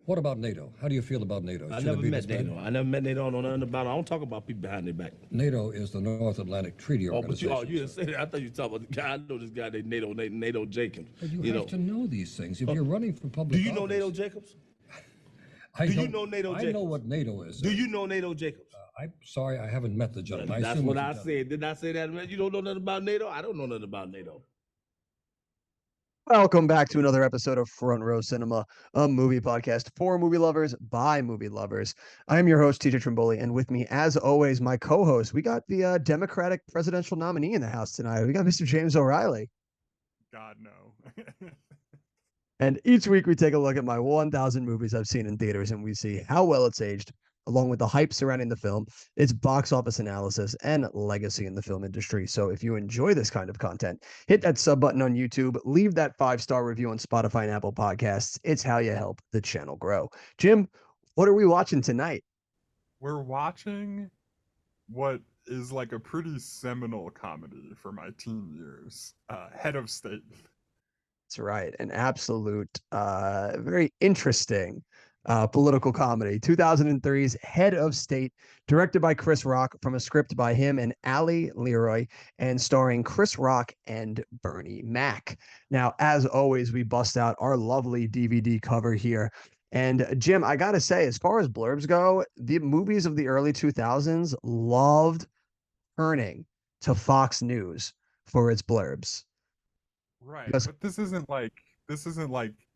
What about NATO? How do you feel about NATO? I Should it never be met disbanded? NATO. I never met NATO. I don't know nothing about it. I don't talk about people behind their back. NATO is the North Atlantic Treaty Oh, but you Organization, you sir. didn't say that. I thought you talking about the guy. I know this guy named NATO Jacobs. But you You have know. to know these things if you're running for Do public you know office. NATO Jacobs? I Do you don't- know NATO I know Jacobs? what NATO is, Do sir. you know NATO Jacobs? I'm sorry, I haven't met the gentleman. I That's assume what it's a I gentleman. said. Didn't I say that? Man? You don't know nothing about NATO? I don't know nothing about NATO. Welcome back to another episode of Front Row Cinema, a movie podcast for movie lovers by movie lovers. I am your host, TJ Trimboli, and with me, as always, my co-host. We got the Democratic presidential nominee in the house tonight. We got Mr. James O'Reilly. God, no. And each week we take a look at my 1,000 movies I've seen in theaters, and we see how well it's aged, along with the hype surrounding the film, its box office analysis, and legacy in the film industry. So if you enjoy this kind of content, hit that sub button on YouTube, leave that 5-star review on Spotify and Apple Podcasts. It's how you help the channel grow. Jim, what are we watching tonight? We're watching what is like a pretty seminal comedy for my teen years, Head of State. That's right. An absolute, very interesting political comedy. 2003's Head of State, directed by Chris Rock from a script by him and Ali Leroy, and starring Chris Rock and Bernie Mac. Now, as always, we bust out our lovely DVD cover here. And Jim, I gotta say, as far as blurbs go, the movies of the early 2000s loved turning to Fox News for its blurbs. Right. Because- But this isn't like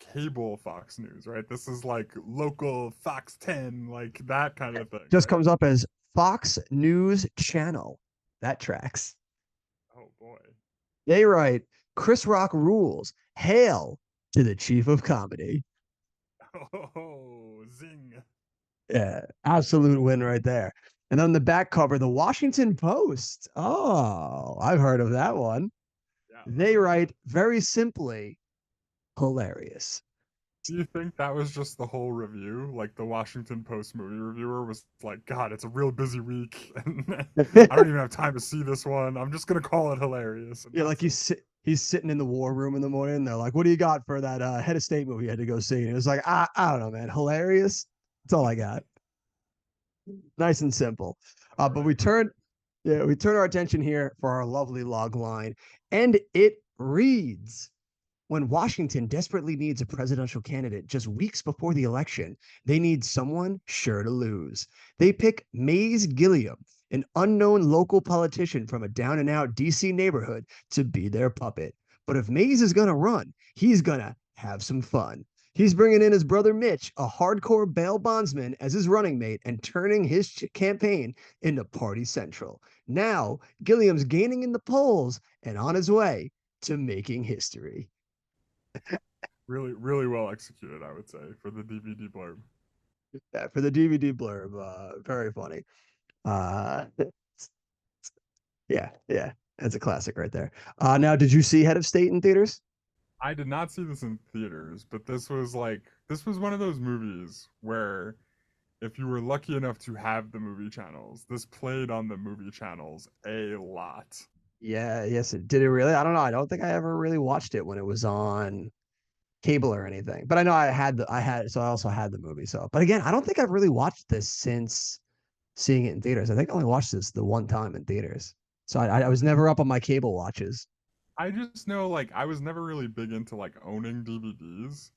cable Fox News, right? This is like local Fox 10, like that kind of thing. Just right? comes up as Fox News Channel. That tracks. Oh boy. They write, Chris Rock rules. Hail to the chief of comedy. Oh, zing. Yeah, absolute win right there. And on the back cover, the Washington Post. Oh, I've heard of that one. Yeah. They write very simply, hilarious. Do you think that was just the whole review? Like the Washington Post movie reviewer was like, God, it's a real busy week. And I don't even have time to see this one. I'm just gonna call it hilarious. And Yeah, like that's it. he's sitting in the war room in the morning. And they're like, "What do you got for that Head of State movie you had to go see?" And it was like, I don't know, man. Hilarious. That's all I got. Nice and simple. But we turn our attention here for our lovely log line, and it reads: when Washington desperately needs a presidential candidate just weeks before the election, they need someone sure to lose. They pick Mays Gilliam, an unknown local politician from a down and out DC neighborhood, to be their puppet. But if Mays is going to run, he's going to have some fun. He's bringing in his brother Mitch, a hardcore bail bondsman, as his running mate and turning his campaign into Party Central. Now, Gilliam's gaining in the polls and on his way to making history. Really, really well executed, I would say, for the DVD blurb. Yeah, for the DVD blurb, very funny. Yeah, that's a classic right there. Now, did you see Head of State in theaters? I did not see this in theaters, but this was one of those movies where if you were lucky enough to have the movie channels, this played on the movie channels a lot. Yeah, yes, it did. It really? I don't know. I don't think I ever really watched it when it was on cable or anything. But I know so I also had the movie. So, but again, I don't think I've really watched this since seeing it in theaters. I think I only watched this the one time in theaters. So I was never up on my cable watches. I just know like I was never really big into like owning DVDs.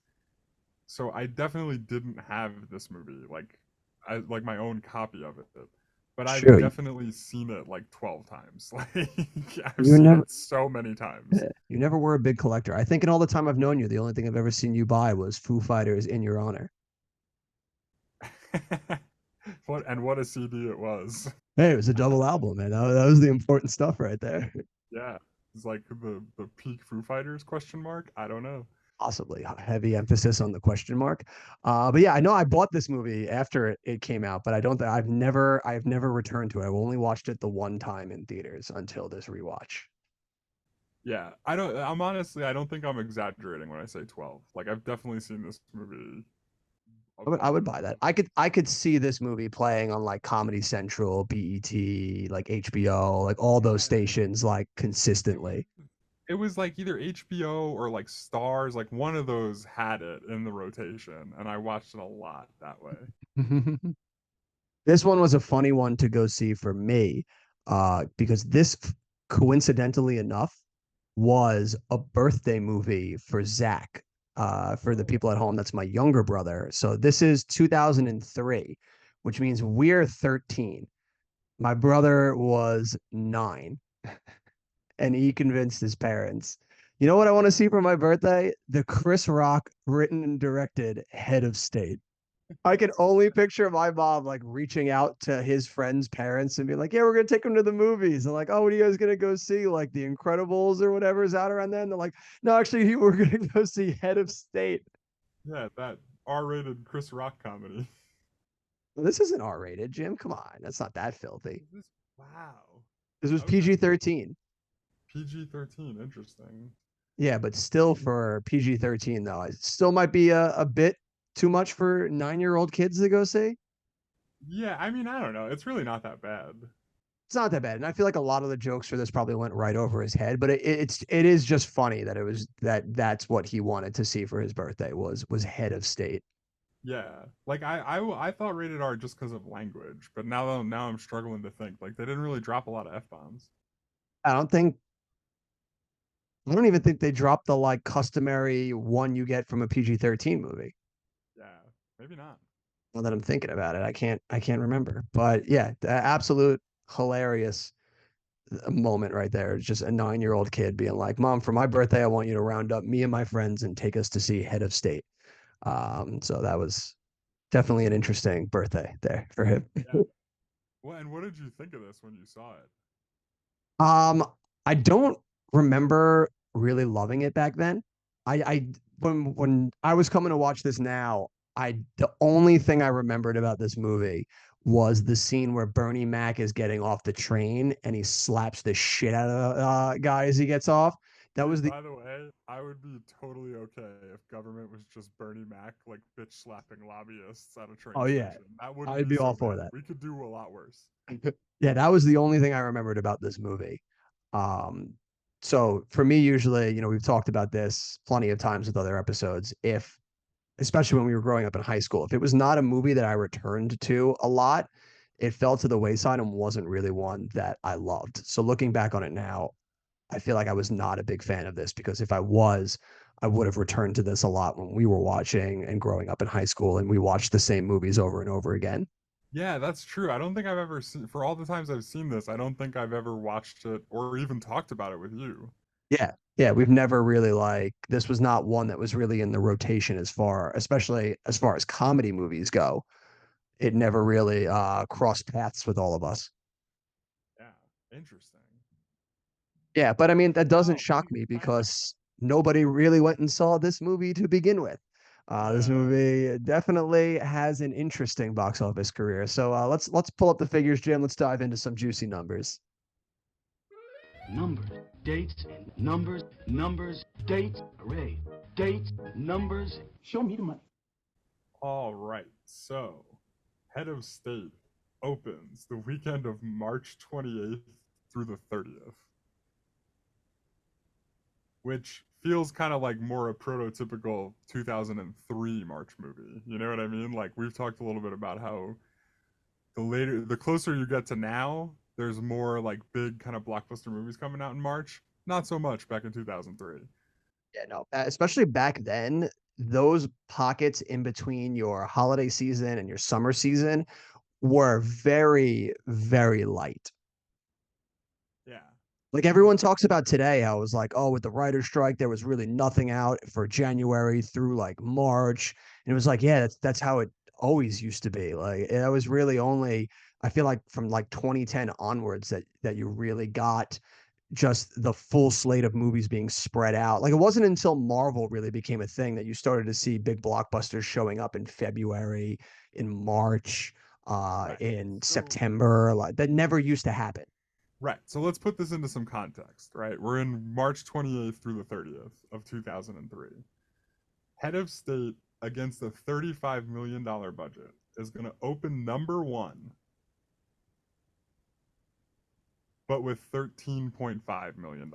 So I definitely didn't have this movie like my own copy of it. But I've Sure. definitely seen it like 12 times. Like I've You're seen never- it so many times. You never were a big collector. I think in all the time I've known you, the only thing I've ever seen you buy was Foo Fighters In Your Honor. What a CD it was. Hey, it was a double album, man. That was the important stuff right there. Yeah. It's like the peak Foo Fighters question mark. I don't know. Possibly heavy emphasis on the question mark. But yeah, I know I bought this movie after it came out, but I've never returned to it. I've only watched it the one time in theaters until this rewatch. Yeah, I don't think I'm exaggerating when I say 12. Like I've definitely seen this movie. I would buy that. I could see this movie playing on like Comedy Central, BET, like HBO, like all those stations, like consistently. It was like either HBO or like Stars, like one of those had it in the rotation, and I watched it a lot that way. This one was a funny one to go see for me, because this, coincidentally enough, was a birthday movie for Zach. For the people at home, that's my younger brother. So this is 2003, which means we're 13. My brother was 9, and he convinced his parents. You know what I want to see for my birthday? The Chris Rock written and directed Head of State. I can only picture my mom like reaching out to his friends' parents and being like, "Yeah, we're gonna take him to the movies." And like, "Oh, what are you guys gonna go see? Like The Incredibles or whatever is out around then?" They're like, "No, actually, we're gonna go see Head of State." Yeah, that R-rated Chris Rock comedy. Well, this isn't R-rated, Jim. Come on, that's not that filthy. Is this wow? This was Okay, PG-13. PG-13. Interesting. Yeah, but still for PG-13 though, it still might be a bit too much for 9-year-old kids to go see. Yeah, I mean, I don't know. It's really not that bad. It's not that bad, and I feel like a lot of the jokes for this probably went right over his head. But it is just funny that it was that's what he wanted to see for his birthday was Head of State. Yeah, like I thought rated R just because of language, but now I'm struggling to think. Like they didn't really drop a lot of f-bombs. I don't think I don't even think they dropped the like customary one you get from a PG-13 movie. Yeah, maybe not. Now that I'm thinking about it, I can't remember. But yeah, the absolute hilarious moment right there. It's just a 9-year-old kid being like, "Mom, for my birthday, I want you to round up me and my friends and take us to see Head of State." So that was definitely an interesting birthday there for him. Yeah. Well, and what did you think of this when you saw it? Um, I don't remember really loving it back then. I when I was coming to watch this now, I the only thing I remembered about this movie was the scene where Bernie Mac is getting off the train and he slaps the shit out of the guy as he gets off. That Hey, was the by the way, I would be totally okay if government was just Bernie Mac, like bitch slapping lobbyists at a train oh yeah, station. That wouldn't I'd be be all so for bad. that. We could do a lot worse. Yeah, that was the only thing I remembered about this movie. Um, so for me, usually, we've talked about this plenty of times with other episodes. If, especially when we were growing up in high school, if it was not a movie that I returned to a lot, it fell to the wayside and wasn't really one that I loved. So looking back on it now, I feel like I was not a big fan of this because if I was, I would have returned to this a lot when we were watching and growing up in high school and we watched the same movies over and over again. Yeah, that's true. I don't think I've ever seen, for all the times I've seen this, I don't think I've ever watched it or even talked about it with you. Yeah. Yeah, we've never really like this was not one that was really in the rotation especially as far as comedy movies go. It never really crossed paths with all of us. Yeah, interesting. Yeah, but I mean that doesn't Well, shock me because nobody really went and saw this movie to begin with. This yeah. movie definitely has an interesting box office career. So let's pull up the figures, Jim. Let's dive into some juicy numbers. Numbers, dates, numbers, numbers, dates, hooray. Dates, numbers. Show me the money. All right. So, Head of State opens the weekend of March 28th through the 30th, which feels kind of like more a prototypical 2003 March movie. You know what I mean? Like we've talked a little bit about how the closer you get to now, there's more like big kind of blockbuster movies coming out in March. Not so much back in 2003. Yeah, no, especially back then, those pockets in between your holiday season and your summer season were very, very light. Yeah. Like everyone talks about today, how it was like, oh, with the writer's strike, there was really nothing out for January through like March. And it was like, yeah, that's how it always used to be. Like it was really only, I feel like from like 2010 onwards that you really got just the full slate of movies being spread out. Like it wasn't until Marvel really became a thing that you started to see big blockbusters showing up in February, in March, Right. in So September. Like that never used to happen. right. So let's put this into some context, right? We're in March 28th through the 30th of 2003. Head of State against a $35 million budget is going to open number 1 but with $13.5 million.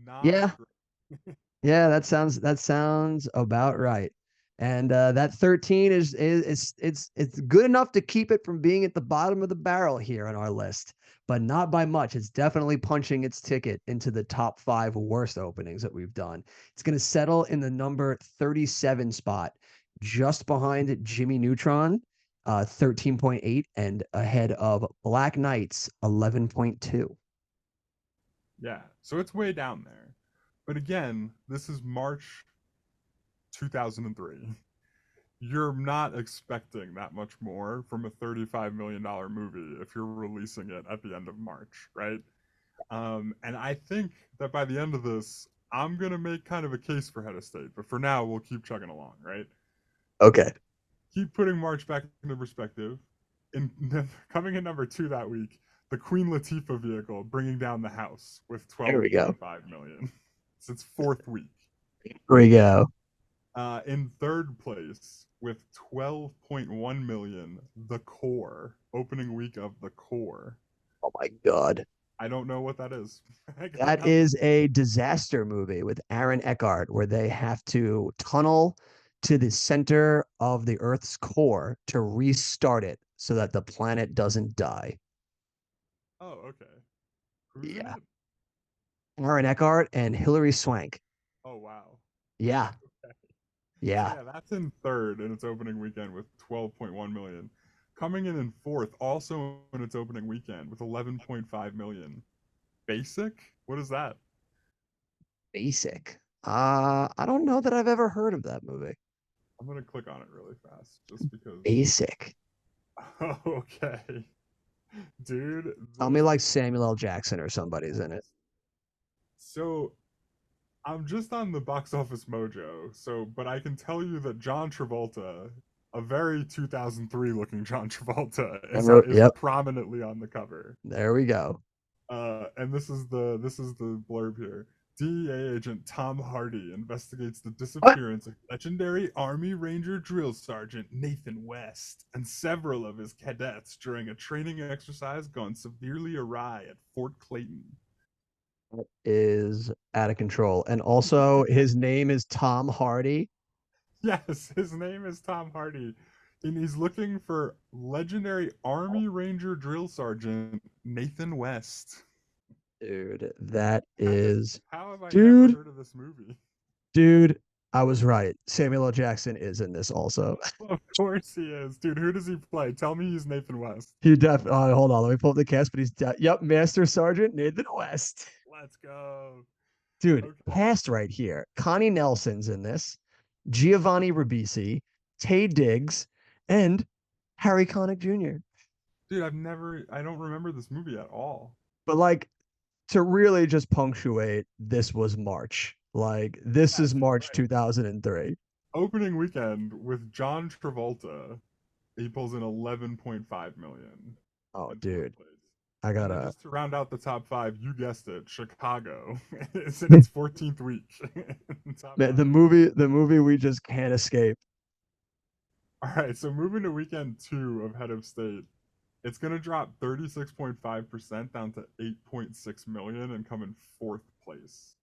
Not Yeah. great. Yeah, that sounds about right. And that 13 it's good enough to keep it from being at the bottom of the barrel here on our list, but not by much. It's definitely punching its ticket into the top 5 worst openings that we've done. It's going to settle in the number 37 spot, just behind Jimmy Neutron, 13.8, and ahead of Black Knight's 11.2. Yeah, so it's way down there. But again, this is March 2003. You're not expecting that much more from a $35 million movie if you're releasing it at the end of March, right? And I think that by the end of this, I'm going to make kind of a case for Head of State. But for now, we'll keep chugging along, right? Okay. Keep putting March back into perspective. Coming in number 2 that week, the Queen Latifah vehicle bringing down the house with There we go. 12.5 million. It's its 4th week. Here we go. In 3rd place with 12.1 million, The Core, opening week of The Core. Oh my God. I don't know what that is. That is a disaster movie with Aaron Eckhart where they have to tunnel to the center of the Earth's core to restart it so that the planet doesn't die. Oh, okay. Who's in Yeah. it? Aaron Eckhart and Hilary Swank. Oh, wow. Yeah. Okay. Yeah. So yeah, that's in 3rd in its opening weekend with 12.1 million. Coming in 4th, also in its opening weekend with 11.5 million. Basic? What is that? Basic. I don't know that I've ever heard of that movie. I'm gonna click on it really fast just because. Basic. Okay, dude. Tell me like Samuel L. Jackson or somebody's in it. So I'm just on the box office mojo. But I can tell you that John Travolta, a very 2003 looking John Travolta, is Yep. prominently on the cover. There we go. And this is the blurb here. DEA agent Tom Hardy investigates the disappearance of legendary Army Ranger drill sergeant Nathan West and several of his cadets during a training exercise gone severely awry at Fort Clayton. Is out of control. And also his name is Tom Hardy. Yes, his name is Tom Hardy. And he's looking for legendary Army Ranger drill sergeant Nathan West. Dude, that is How have I Dude. never heard of this movie? dude. I was right. Samuel L. Jackson is in this also. Of course he is. Dude, who does he play? Tell me he's Nathan West. He hold on, let me pull up the cast, but yep, Master Sergeant Nathan West. Let's go. Dude, Okay. cast right here. Connie Nelson's in this, Giovanni Ribisi, Taye Diggs, and Harry Connick Jr. Dude, I don't remember this movie at all. But like, to really just punctuate, this was March. Like, this is March right. 2003. Opening weekend with John Travolta, he pulls in 11.5 million. Oh, in dude. 4th place. I And then gotta. just to round out the top 5, you guessed it, Chicago. It's in its 14th week. Man, the movie we just can't escape. All right, so moving to weekend 2 of Head of State, it's going to drop 36.5% down to 8.6 million and come in 4th place.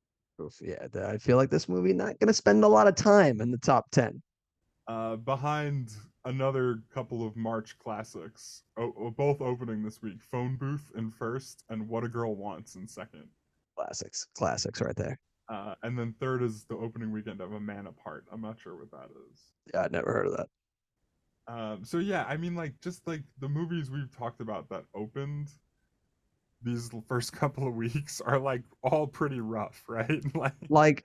Oof, yeah, I feel like this movie not gonna spend a lot of time in the top 10. Behind another couple of March classics, both opening this week. Phone Booth in 1st and What a Girl Wants in 2nd. Classics right there. And then 3rd is the opening weekend of A Man Apart. I'm not sure what that is. Yeah, I'd never heard of that. So yeah, I mean, like, just like the movies we've talked about that opened these first couple of weeks are like all pretty rough, right? Like,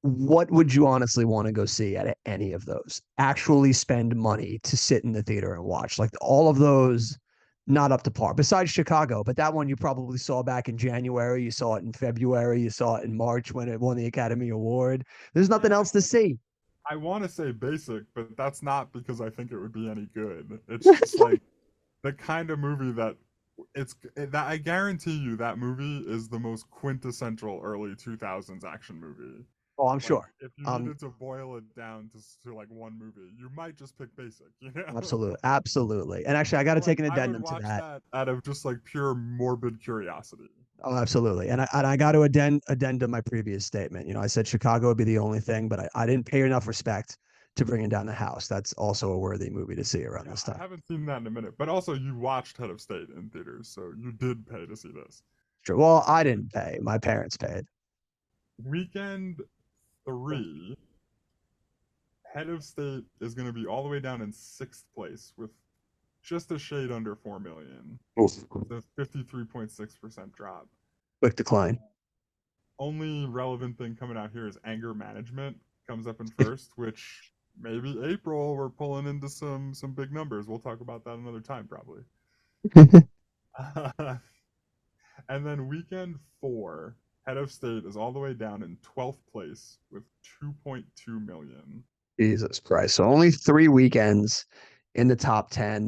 what would you honestly want to go see at any of those? Actually spend money to sit in the theater and watch. Like all of those, not up to par. Besides Chicago, but that one you probably saw back in January. You saw it in February. You saw it in March when it won the Academy Award. There's nothing else to see. I want to say Basic, but that's not because I think it would be any good. It's just like the kind of movie that I guarantee you that movie is the most quintessential early 2000s action movie. Oh, I'm Like, sure. If you needed to boil it down to like one movie, you might just pick Basic, you know? Absolutely. And actually, I got to take an I would addendum to watch that. out of just like pure morbid curiosity. Oh, absolutely. And I got to addend to my previous statement. You know, I said Chicago would be the only thing, but I didn't pay enough respect to Bringing Down the House. That's also a worthy movie to see around Yeah, this I time. haven't seen that in a minute. But also, you watched Head of State in theaters, so you did pay to see this. Sure. Well, I didn't pay. My parents paid. Weekend 3, Head of State is going to be all the way down in sixth place with just a shade under 4 million. Oof. The 53.6% drop. Quick decline. Only relevant thing coming out here is Anger Management comes up in first, which maybe April we're pulling into some big numbers. We'll talk about that another time probably. And then weekend 4, Head of State is all the way down in 12th place with 2.2 million. Jesus Christ. So only 3 weekends in the top 10.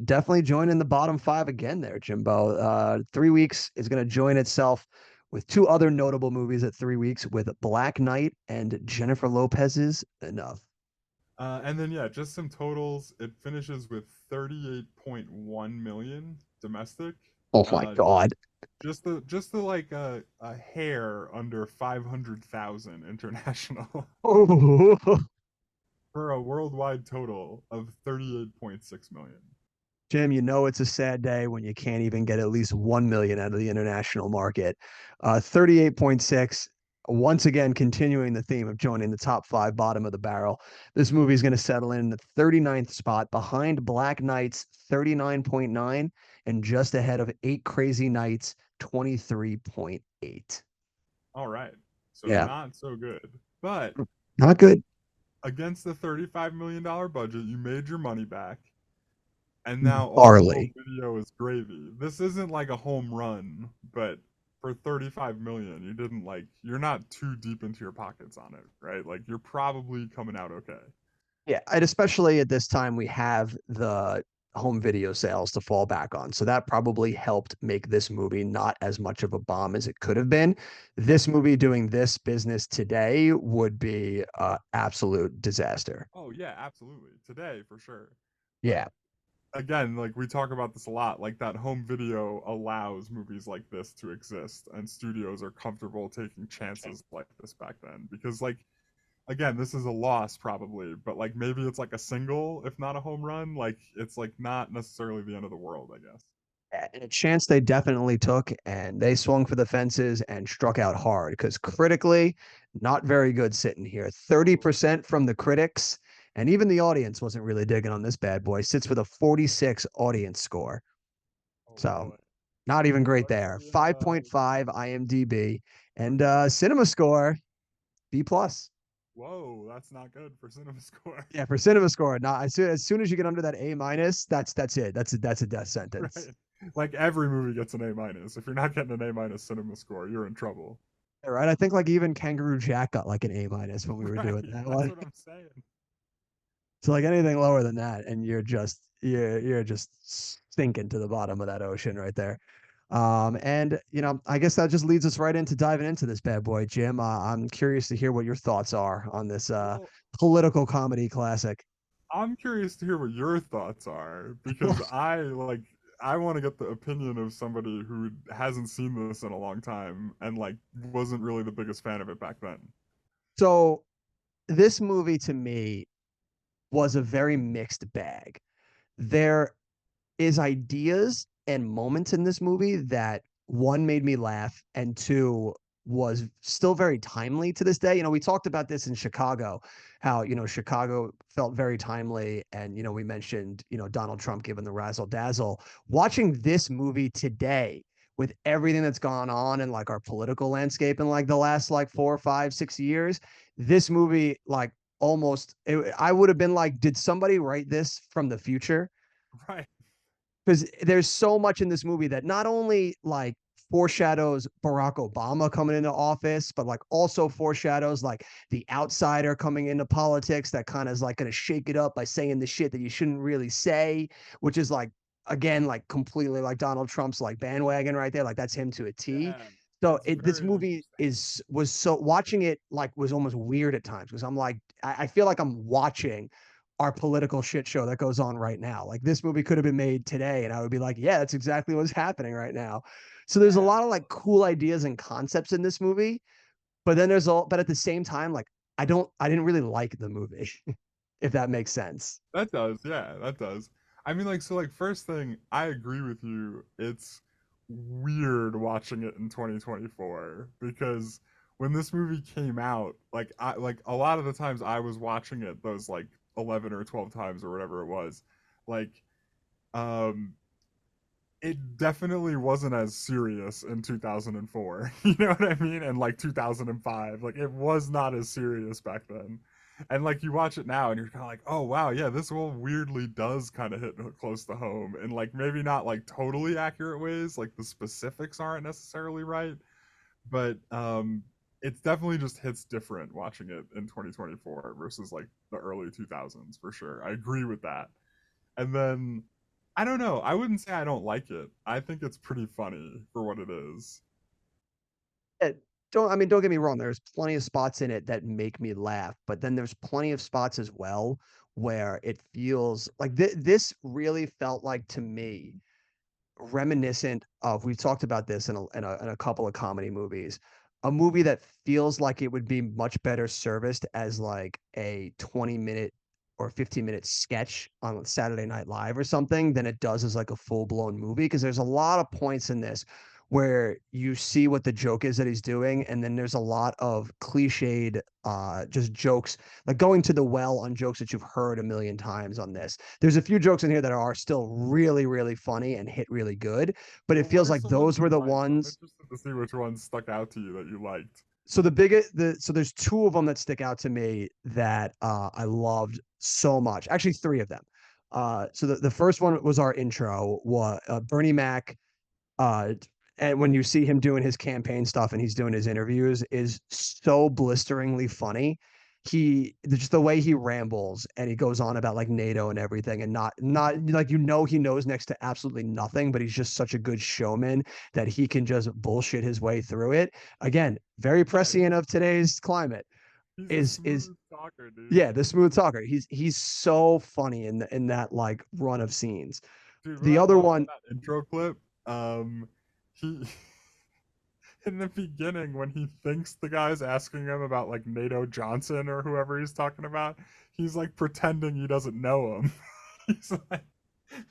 Definitely joining the bottom 5 again there, Jimbo. 3 weeks is going to join itself with 2 other notable movies at 3 weeks with Black Knight and Jennifer Lopez's Enough. And then yeah, just some totals. It finishes with 38.1 million domestic. Oh my God. Just the like a hair under 500,000 international Oh, for a worldwide total of 38.6 million. Jim, you know it's a sad day when you can't even get at least 1 million out of the international market. 38.6, once again, continuing the theme of joining the top 5 bottom of the barrel. This movie is going to settle in the 39th spot behind Black Knight's 39.9 and just ahead of Eight Crazy Nights 23.8. All right. So Yeah, not so good. But not good. against the $35 million budget, you made your money back. And now all the Barley. home video is gravy. This isn't like a home run, but for 35 million, you didn't like you're not too deep into your pockets on it, right? Like you're probably coming out okay. Yeah, and especially at this time, we have the home video sales to fall back on. So that probably helped make this movie not as much of a bomb as it could have been. This movie doing this business today would be absolute disaster. Oh yeah, absolutely. Today for sure. But Yeah. again, like we talk about this a lot, like that home video allows movies like this to exist and studios are comfortable taking chances like this back then because like again, this is a loss probably, but like maybe it's like a single, if not a home run. Like it's like not necessarily the end of the world, I guess. And a chance they definitely took, and they swung for the fences and struck out hard because critically, not very good sitting here. 30% from the critics, and even the audience wasn't really digging on this bad boy. Sits with a 46 audience score. Oh So boy. not even great Let's there. see. 5.5 IMDb and Cinema Score B plus. Whoa, that's not good for Cinema Score. Yeah, for Cinema Score. Not as soon as you get under that A minus, that's it. That's a death sentence. Right. Like every movie gets an A minus. If you're not getting an A minus Cinema Score, you're in trouble. Yeah, right. I think like even Kangaroo Jack got like an A minus when we were Right. doing that That's one. what I'm saying. So like anything lower than that, and you're just sinking to the bottom of that ocean right there. And I guess that just leads us right into diving into this bad boy, Jim. I'm curious to hear what your thoughts are on this Well, political comedy classic. I'm curious to hear what your thoughts are because I want to get the opinion of somebody who hasn't seen this in a long time and like wasn't really the biggest fan of it back then. So this movie to me was a very mixed bag. There is ideas and moments in this movie that one made me laugh and two was still very timely to this day. We talked about this in Chicago, how, Chicago felt very timely. And, we mentioned, Donald Trump giving the razzle dazzle. Watching this movie today with everything that's gone on in like our political landscape in like the last like 4 or 5, 6 years, this movie, like I would have been like, did somebody write this from the future? Right. Because there's so much in this movie that not only like foreshadows Barack Obama coming into office, but like also foreshadows like the outsider coming into politics that kind of is like going to shake it up by saying the shit that you shouldn't really say, which is like, again, like completely like Donald Trump's like bandwagon right there. Like that's him to a T. Yeah. So It's this very movie interesting. was so watching it like was almost weird at times because I'm like I feel like I'm watching our political shit show that goes on right now. Like this movie could have been made today, and I would be like, yeah, that's exactly what's happening right now. So there's a Yeah. lot of like cool ideas and concepts in this movie, but then but at the same time, like I didn't really like the movie, if that makes sense. That does, yeah, that does. I mean, like, so, like, first thing, I agree with you. It's weird watching it in 2024 because when this movie came out, like a lot of the times I was watching it those like 11 or 12 times or whatever it was, like, um, it definitely wasn't as serious in 2004. You know what I mean? And like 2005, like it was not as serious back then. And like you watch it now and you're kind of like, "Oh wow, yeah, this one weirdly does kind of hit close to home in like maybe not like totally accurate ways, like the specifics aren't necessarily right, but it's definitely just hits different watching it in 2024 versus like the early 2000s for sure. I agree with that. And then I don't know. I wouldn't say I don't like it. I think it's pretty funny for what it is. Eh, don't get me wrong, there's plenty of spots in it that make me laugh, but then there's plenty of spots as well where it feels like this really felt like to me reminiscent of we've talked about this in a couple of comedy movies. A movie that feels like it would be much better serviced as like a 20-minute or 15-minute sketch on Saturday Night Live or something than it does as like a full-blown movie. Because there's a lot of points in this where you see what the joke is that he's doing, and then there's a lot of cliched just jokes, like going to the well on jokes that you've heard a million times on this. There's a few jokes in here that are still really, really funny and hit really good, but it Well, what feels are like some ones those were you the liked? I'm ones. interested to see which ones stuck out to you that you liked. So so there's two of them that stick out to me that I loved so much. Actually, three of them. So the first one was our intro, was Bernie Mac, uh, and when you see him doing his campaign stuff and he's doing his interviews is so blisteringly funny. Just the way he rambles and he goes on about like NATO and everything, and not like he knows next to absolutely nothing, but he's just such a good showman that he can just bullshit his way through it. Again, very Yeah, prescient of today's climate. he's a Is smooth talker, dude. Yeah, the smooth talker. He's so funny in that like run of scenes. Dude, what The I other love about one, that intro clip, he in the beginning when he thinks the guy's asking him about like NATO Johnson or whoever he's talking about, he's like pretending he doesn't know him. He's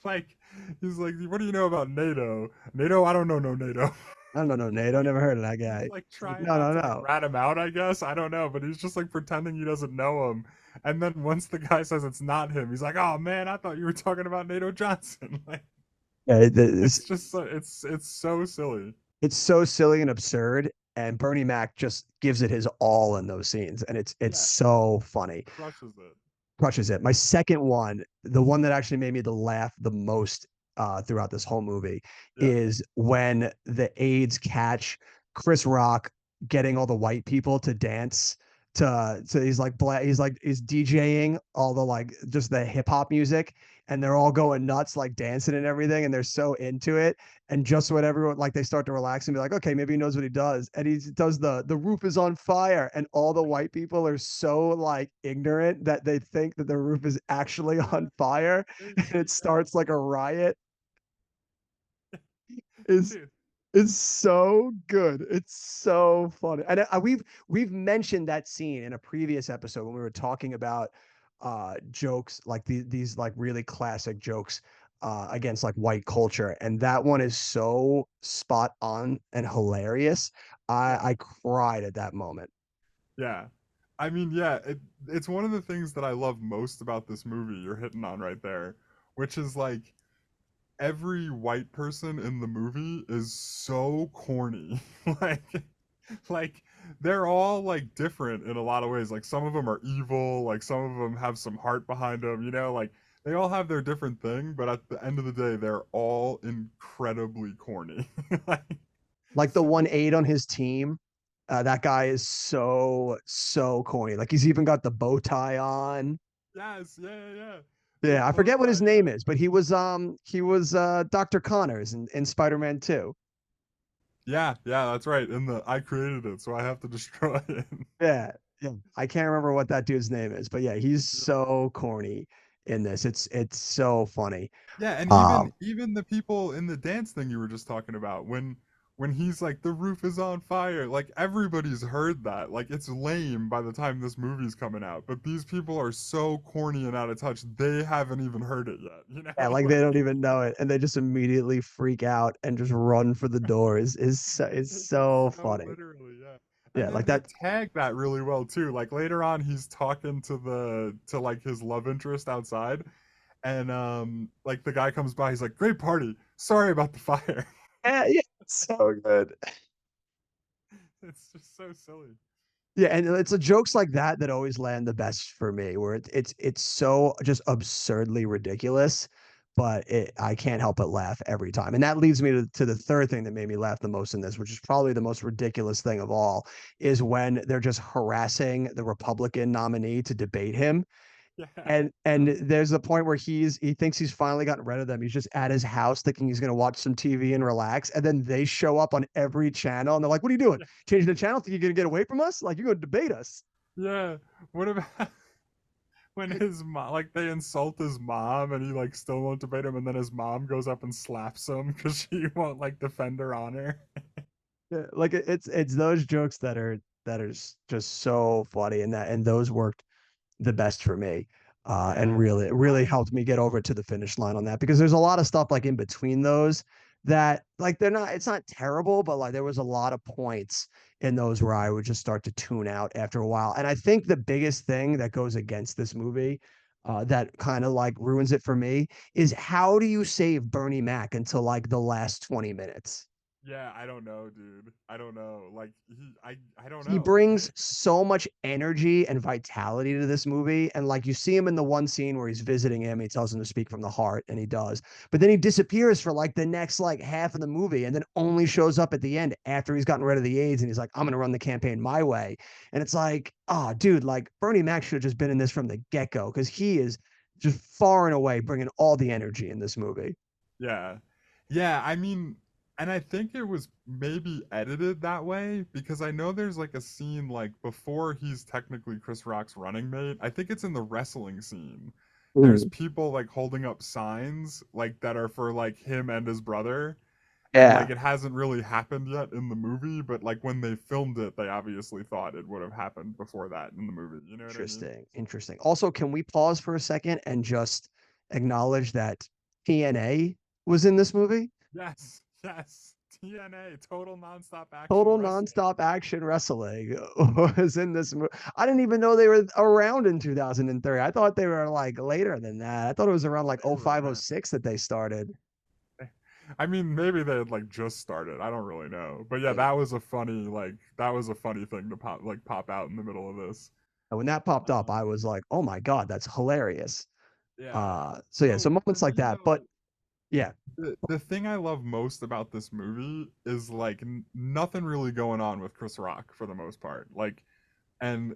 like he's like, what do you know about NATO? NATO, I don't know no NATO. I don't know, Nate. I never heard of that He's guy. like Like, trying no, not no, to like no. rat him out, I guess. I don't know, but he's just like pretending he doesn't know him. And then once the guy says it's not him, he's like, "Oh man, I thought you were talking about NATO Johnson." Like Yeah, it's just so, it's so silly. it's so silly and absurd, and Bernie Mac just gives it his all in those scenes, and it's Yeah, so funny. crushes it. Crushes it. My second one, the one that actually made me to laugh the most throughout this whole movie, Yeah. is when the aides catch Chris Rock getting all the white people to dance to he's DJing all the like just the hip hop music, and they're all going nuts like dancing and everything, and they're so into it, and just when everyone like they start to relax and be like, okay, maybe he knows what he does, and he does the roof is on fire, and all the white people are so like ignorant that they think that the roof is actually on fire, and it starts like a riot. Is Dude, It's so good. It's so funny. And we've mentioned that scene in a previous episode when we were talking about jokes like these like really classic jokes against like white culture. And that one is so spot on and hilarious. yeah. I cried at that moment. Yeah. I mean, yeah, it's one of the things that I love most about this movie you're hitting on right there, which is like every white person in the movie is so corny. like like they're all like different in a lot of ways. Like some of them are evil, like some of them have some heart behind them, you know, like they all have their different thing, but at the end of the day they're all incredibly corny. like Like the so one aide on his team. That guy is so corny. Like he's even got the bow tie on. yes, yeah, yeah, yeah. The Yeah, I bow forget what tie, his yeah. name is, but he was Dr. Connors in Spider-Man 2. Yeah, yeah, that's right. In the I created it, so I have to destroy it. Yeah, yeah. I can't remember what that dude's name is, but yeah, he's Yeah. so corny in this. It's so funny. Yeah, and Um, even the people in the dance thing you were just talking about, when he's like, the roof is on fire. Like, everybody's heard that. Like, it's lame by the time this movie's coming out. But these people are so corny and out of touch, they haven't even heard it yet. You know? Yeah, like they don't even know it, and they just immediately freak out and just run for the door. Is so funny. Literally, yeah. Yeah, And then like they that. tag that really well too. Like later on, he's talking to like his love interest outside, and like the guy comes by, he's like, "Great party. Sorry about the fire." Yeah, yeah, it's so good. It's just so silly. Yeah, and it's the jokes like that that always land the best for me, where it's so just absurdly ridiculous, but I can't help but laugh every time. And that leads me to the third thing that made me laugh the most in this, which is probably the most ridiculous thing of all, is when they're just harassing the Republican nominee to debate him. Yeah. And there's a point where he thinks he's finally gotten rid of them. He's just at his house thinking he's gonna watch some TV and relax. And then they show up on every channel and they're like, "What are you doing? Changing the channel? Think you're gonna get away from us? Like you're gonna debate us?" Yeah. What about when his mom, like they insult his mom and he like still won't debate him, and then his mom goes up and slaps him because she won't like defend her honor. Yeah, like it's those jokes that are just so funny, and those worked the best for me. And Yeah. really helped me get over to the finish line on that, because there's a lot of stuff like in between those that like it's not terrible, but like there was a lot of points in those where I would just start to tune out after a while. And I think the biggest thing that goes against this movie, that kind of like ruins it for me, is how do you save Bernie Mac until like the last 20 minutes? Yeah, I don't know, dude. I don't know. Like I don't He know. brings so much energy and vitality to this movie. And like you see him in the one scene where he's visiting him, he tells him to speak from the heart, and he does. But then he disappears for like the next like half of the movie, and then only shows up at the end after he's gotten rid of the AIDS, and he's like, "I'm gonna run the campaign my way." And it's like, oh dude, like Bernie Mac should have just been in this from the get-go, because he is just far and away bringing all the energy in this movie. Yeah. Yeah, I mean, and I think it was maybe edited that way because I know there's like a scene like before he's technically Chris Rock's running mate. I think it's in the wrestling scene. There's people like holding up signs like that are for like him and his brother. And Yeah. like it hasn't really happened yet in the movie, but like when they filmed it, they obviously thought it would have happened before that in the movie. You know what I mean? Interesting. Interesting. Also, can we pause for a second and just acknowledge that TNA was in this movie? Yes, yes. TNA, total nonstop action Total wrestling. nonstop action wrestling was in this movie. I didn't even know they were around in 2003. I thought they were like later than that. I thought it was around like They were 05, around. 06 that they started. I mean, maybe they had like just started. I don't really know. But yeah, Yeah. that was a funny thing to pop out in the middle of this. And when that popped up, I was like, oh my God, that's hilarious. Yeah. So yeah, so So for moments like me that. But though, yeah, the thing I love most about this movie is like nothing really going on with Chris Rock for the most part. Like, and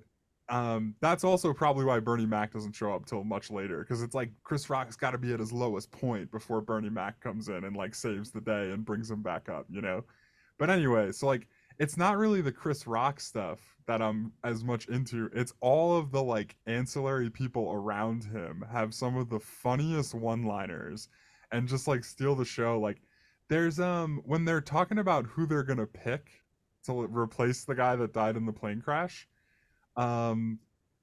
that's also probably why Bernie Mac doesn't show up till much later because it's like Chris Rock's got to be at his lowest point before Bernie Mac comes in and like saves the day and brings him back up, you know. But anyway, so like it's not really the Chris Rock stuff that I'm as much into. It's all of the like ancillary people around him have some of the funniest one-liners and just like steal the show. Like there's when they're talking about who they're gonna pick to replace the guy that died in the plane crash, um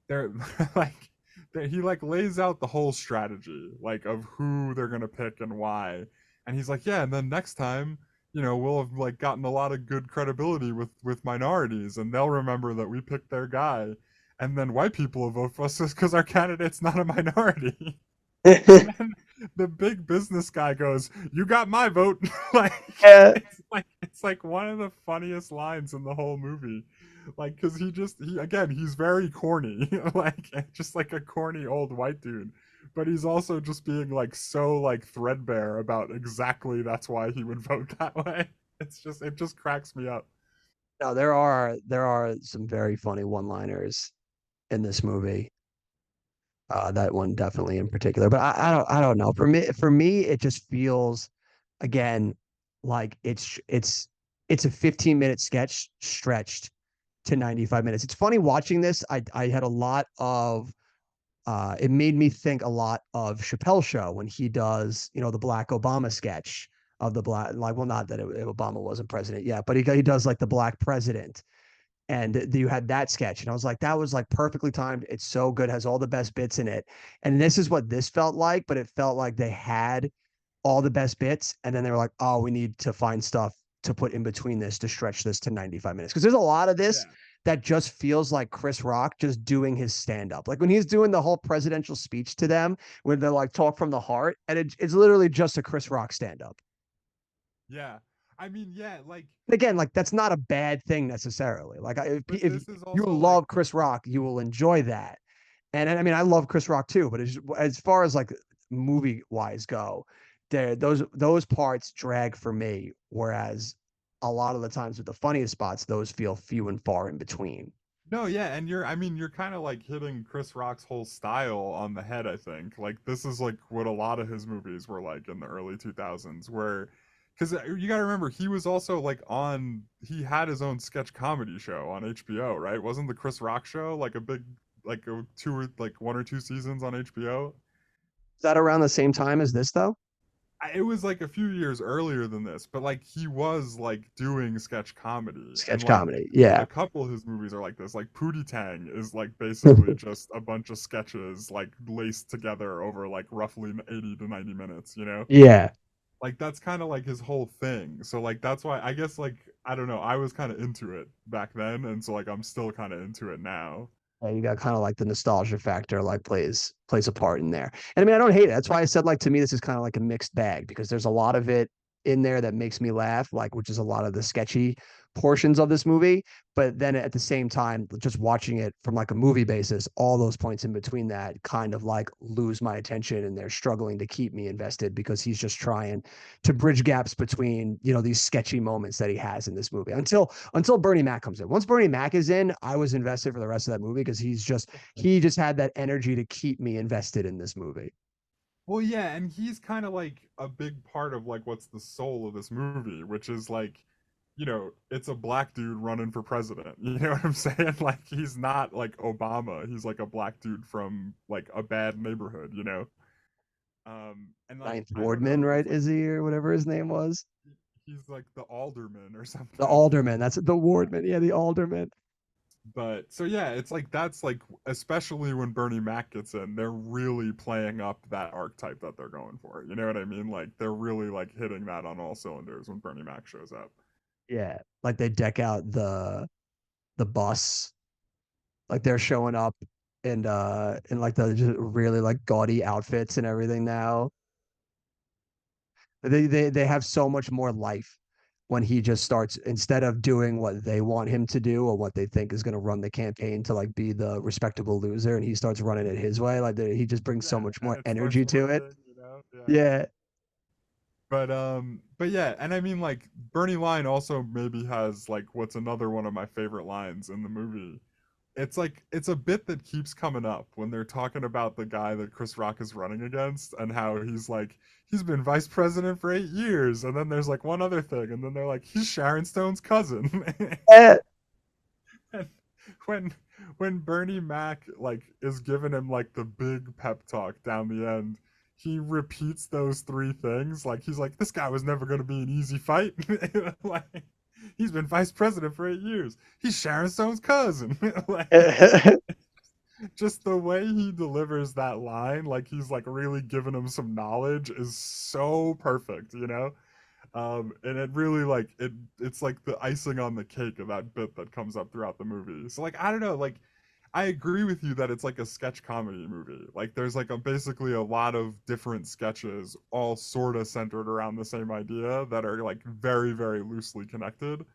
they're like he like lays out the whole strategy like of who they're gonna pick and why, and he's like, yeah, and then next time, you know, we'll have like gotten a lot of good credibility with minorities and they'll remember that we picked their guy, and then white people will vote for us just because our candidate's not a minority. And then the big business guy goes, "You got my vote." Like yeah, it's like one of the funniest lines in the whole movie. Like, cause he again, he's very corny, like just like a corny old white dude. But he's also just being like so like threadbare about exactly that's why he would vote that way. It just cracks me up. no, there are some very funny one-liners in this movie. That one definitely in particular. But I don't know. For me, it just feels again like it's a 15-minute sketch stretched to 95 minutes. It's funny watching this. I had a lot of it made me think a lot of Chappelle Show when he does, the Black Obama sketch. of the black, like, well, not that Obama wasn't president yet, but he does like the black president, and you had that sketch, and I was like, that was like perfectly timed. It's so good, has all the best bits in it, and this is what this felt like, but it felt like they had all the best bits, and then they were like, oh, we need to find stuff to put in between this to stretch this to 95 minutes, because there's a lot of this Yeah. that just feels like Chris Rock just doing his stand up. Like when he's doing the whole presidential speech to them, when they're like talk from the heart, and it's literally just a Chris Rock stand up. Yeah. I mean, yeah, like, Again, like that's not a bad thing necessarily. Like but if this is you also love like, Chris Rock, you will enjoy that. And I mean, I love Chris Rock too, but as far as like movie wise go, there those parts drag for me. Whereas a lot of the times with the funniest spots, those feel few and far in between. no, yeah, and I mean, you're kind of like hitting Chris Rock's whole style on the head, I think. Like, this is like what a lot of his movies were like in the early 2000s, where, because you got to remember, he was also like he had his own sketch comedy show on HBO, right? Wasn't the Chris Rock show like a big, like a like 1 or 2 seasons on HBO? Is that around the same time as this though? It was like a few years earlier than this, but like he was like doing sketch comedy, and Sketch like comedy, yeah. a couple of his movies are like this. Like Pootie Tang is like basically just a bunch of sketches like laced together over like roughly 80 to 90 minutes, you know? Yeah. Like that's kind of like his whole thing. So like that's why I guess like I don't know, I was kind of into it back then, and so like I'm still kind of into it now. You got kind of like the nostalgia factor, like plays a part in there. And I mean, I don't hate it. That's why I said like to me, this is kind of like a mixed bag because there's a lot of it in there that makes me laugh, like which is a lot of the sketchy portions of this movie. But then at the same time, just watching it from like a movie basis, all those points in between that kind of like lose my attention and they're struggling to keep me invested because he's just trying to bridge gaps between, these sketchy moments that he has in this movie until Bernie Mac comes in. Once Bernie Mac is in, I was invested for the rest of that movie because he just had that energy to keep me invested in this movie. Well, yeah, and he's kind of like a big part of like what's the soul of this movie, which is like, it's a black dude running for president. You know what I'm saying? Like he's not like Obama. He's like a black dude from like a bad neighborhood, you know? And like Ninth I don't know, Wardman, right? it's like Is he or whatever his name was? he's like the alderman or something. The Alderman. That's the Wardman. Yeah, the Alderman. But so yeah, it's like that's like especially when Bernie Mac gets in, they're really playing up that archetype that they're going for. You know what I mean? Like they're really like hitting that on all cylinders when Bernie Mac shows up. Yeah, like they deck out the bus, like they're showing up in like the just really like gaudy outfits and everything now. They have so much more life when he just starts instead of doing what they want him to do or what they think is going to run the campaign to like be the respectable loser and he starts running it his way like he just brings so Yeah, much and more it starts energy to it. working, you know? Yeah. Yeah. But yeah, and I mean like Bernie line also maybe has like what's another one of my favorite lines in the movie. It's like it's a bit that keeps coming up when they're talking about the guy that Chris Rock is running against and how he's like he's been vice president for 8 years, and then there's like one other thing, and then they're like he's Sharon Stone's cousin. Eh, And when when Bernie Mac like is giving him like the big pep talk down the end, he repeats those three things. Like he's like, this guy was never gonna be an easy fight. Like he's been vice president for 8 years. He's Sharon Stone's cousin. Like just the way he delivers that line, like he's like really giving him some knowledge, is so perfect, you know? And it really like it's like the icing on the cake of that bit that comes up throughout the movie. So like I don't know, like I agree with you that it's like a sketch comedy movie. Like there's like basically a lot of different sketches all sort of centered around the same idea that are like very very loosely connected.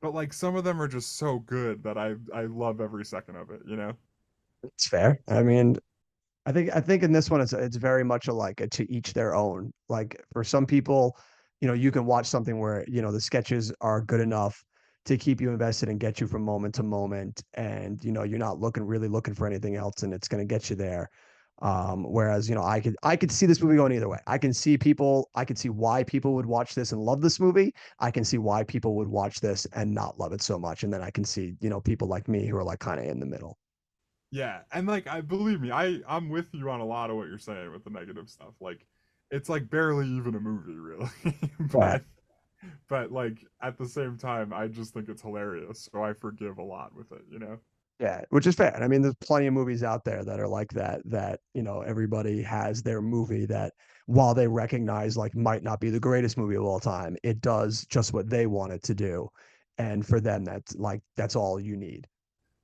But like some of them are just so good that I love every second of it, you know? it's fair. I mean, I think in this one it's very much like a to each their own. Like for some people, you can watch something where, the sketches are good enough to keep you invested and get you from moment to moment. And, you're not really looking for anything else and it's going to get you there. Whereas, I could see this movie going either way. I can see why people would watch this and love this movie. I can see why people would watch this and not love it so much. And then I can see, people like me who are like kind of in the middle. Yeah, and like I believe me, I'm with you on a lot of what you're saying with the negative stuff. Like it's like barely even a movie, really. Right. But like at the same time, I just think it's hilarious, so I forgive a lot with it, you know? Yeah, which is fair. And I mean, there's plenty of movies out there that are like that, that, everybody has their movie that while they recognize like might not be the greatest movie of all time, it does just what they want it to do. And for them, that's all you need.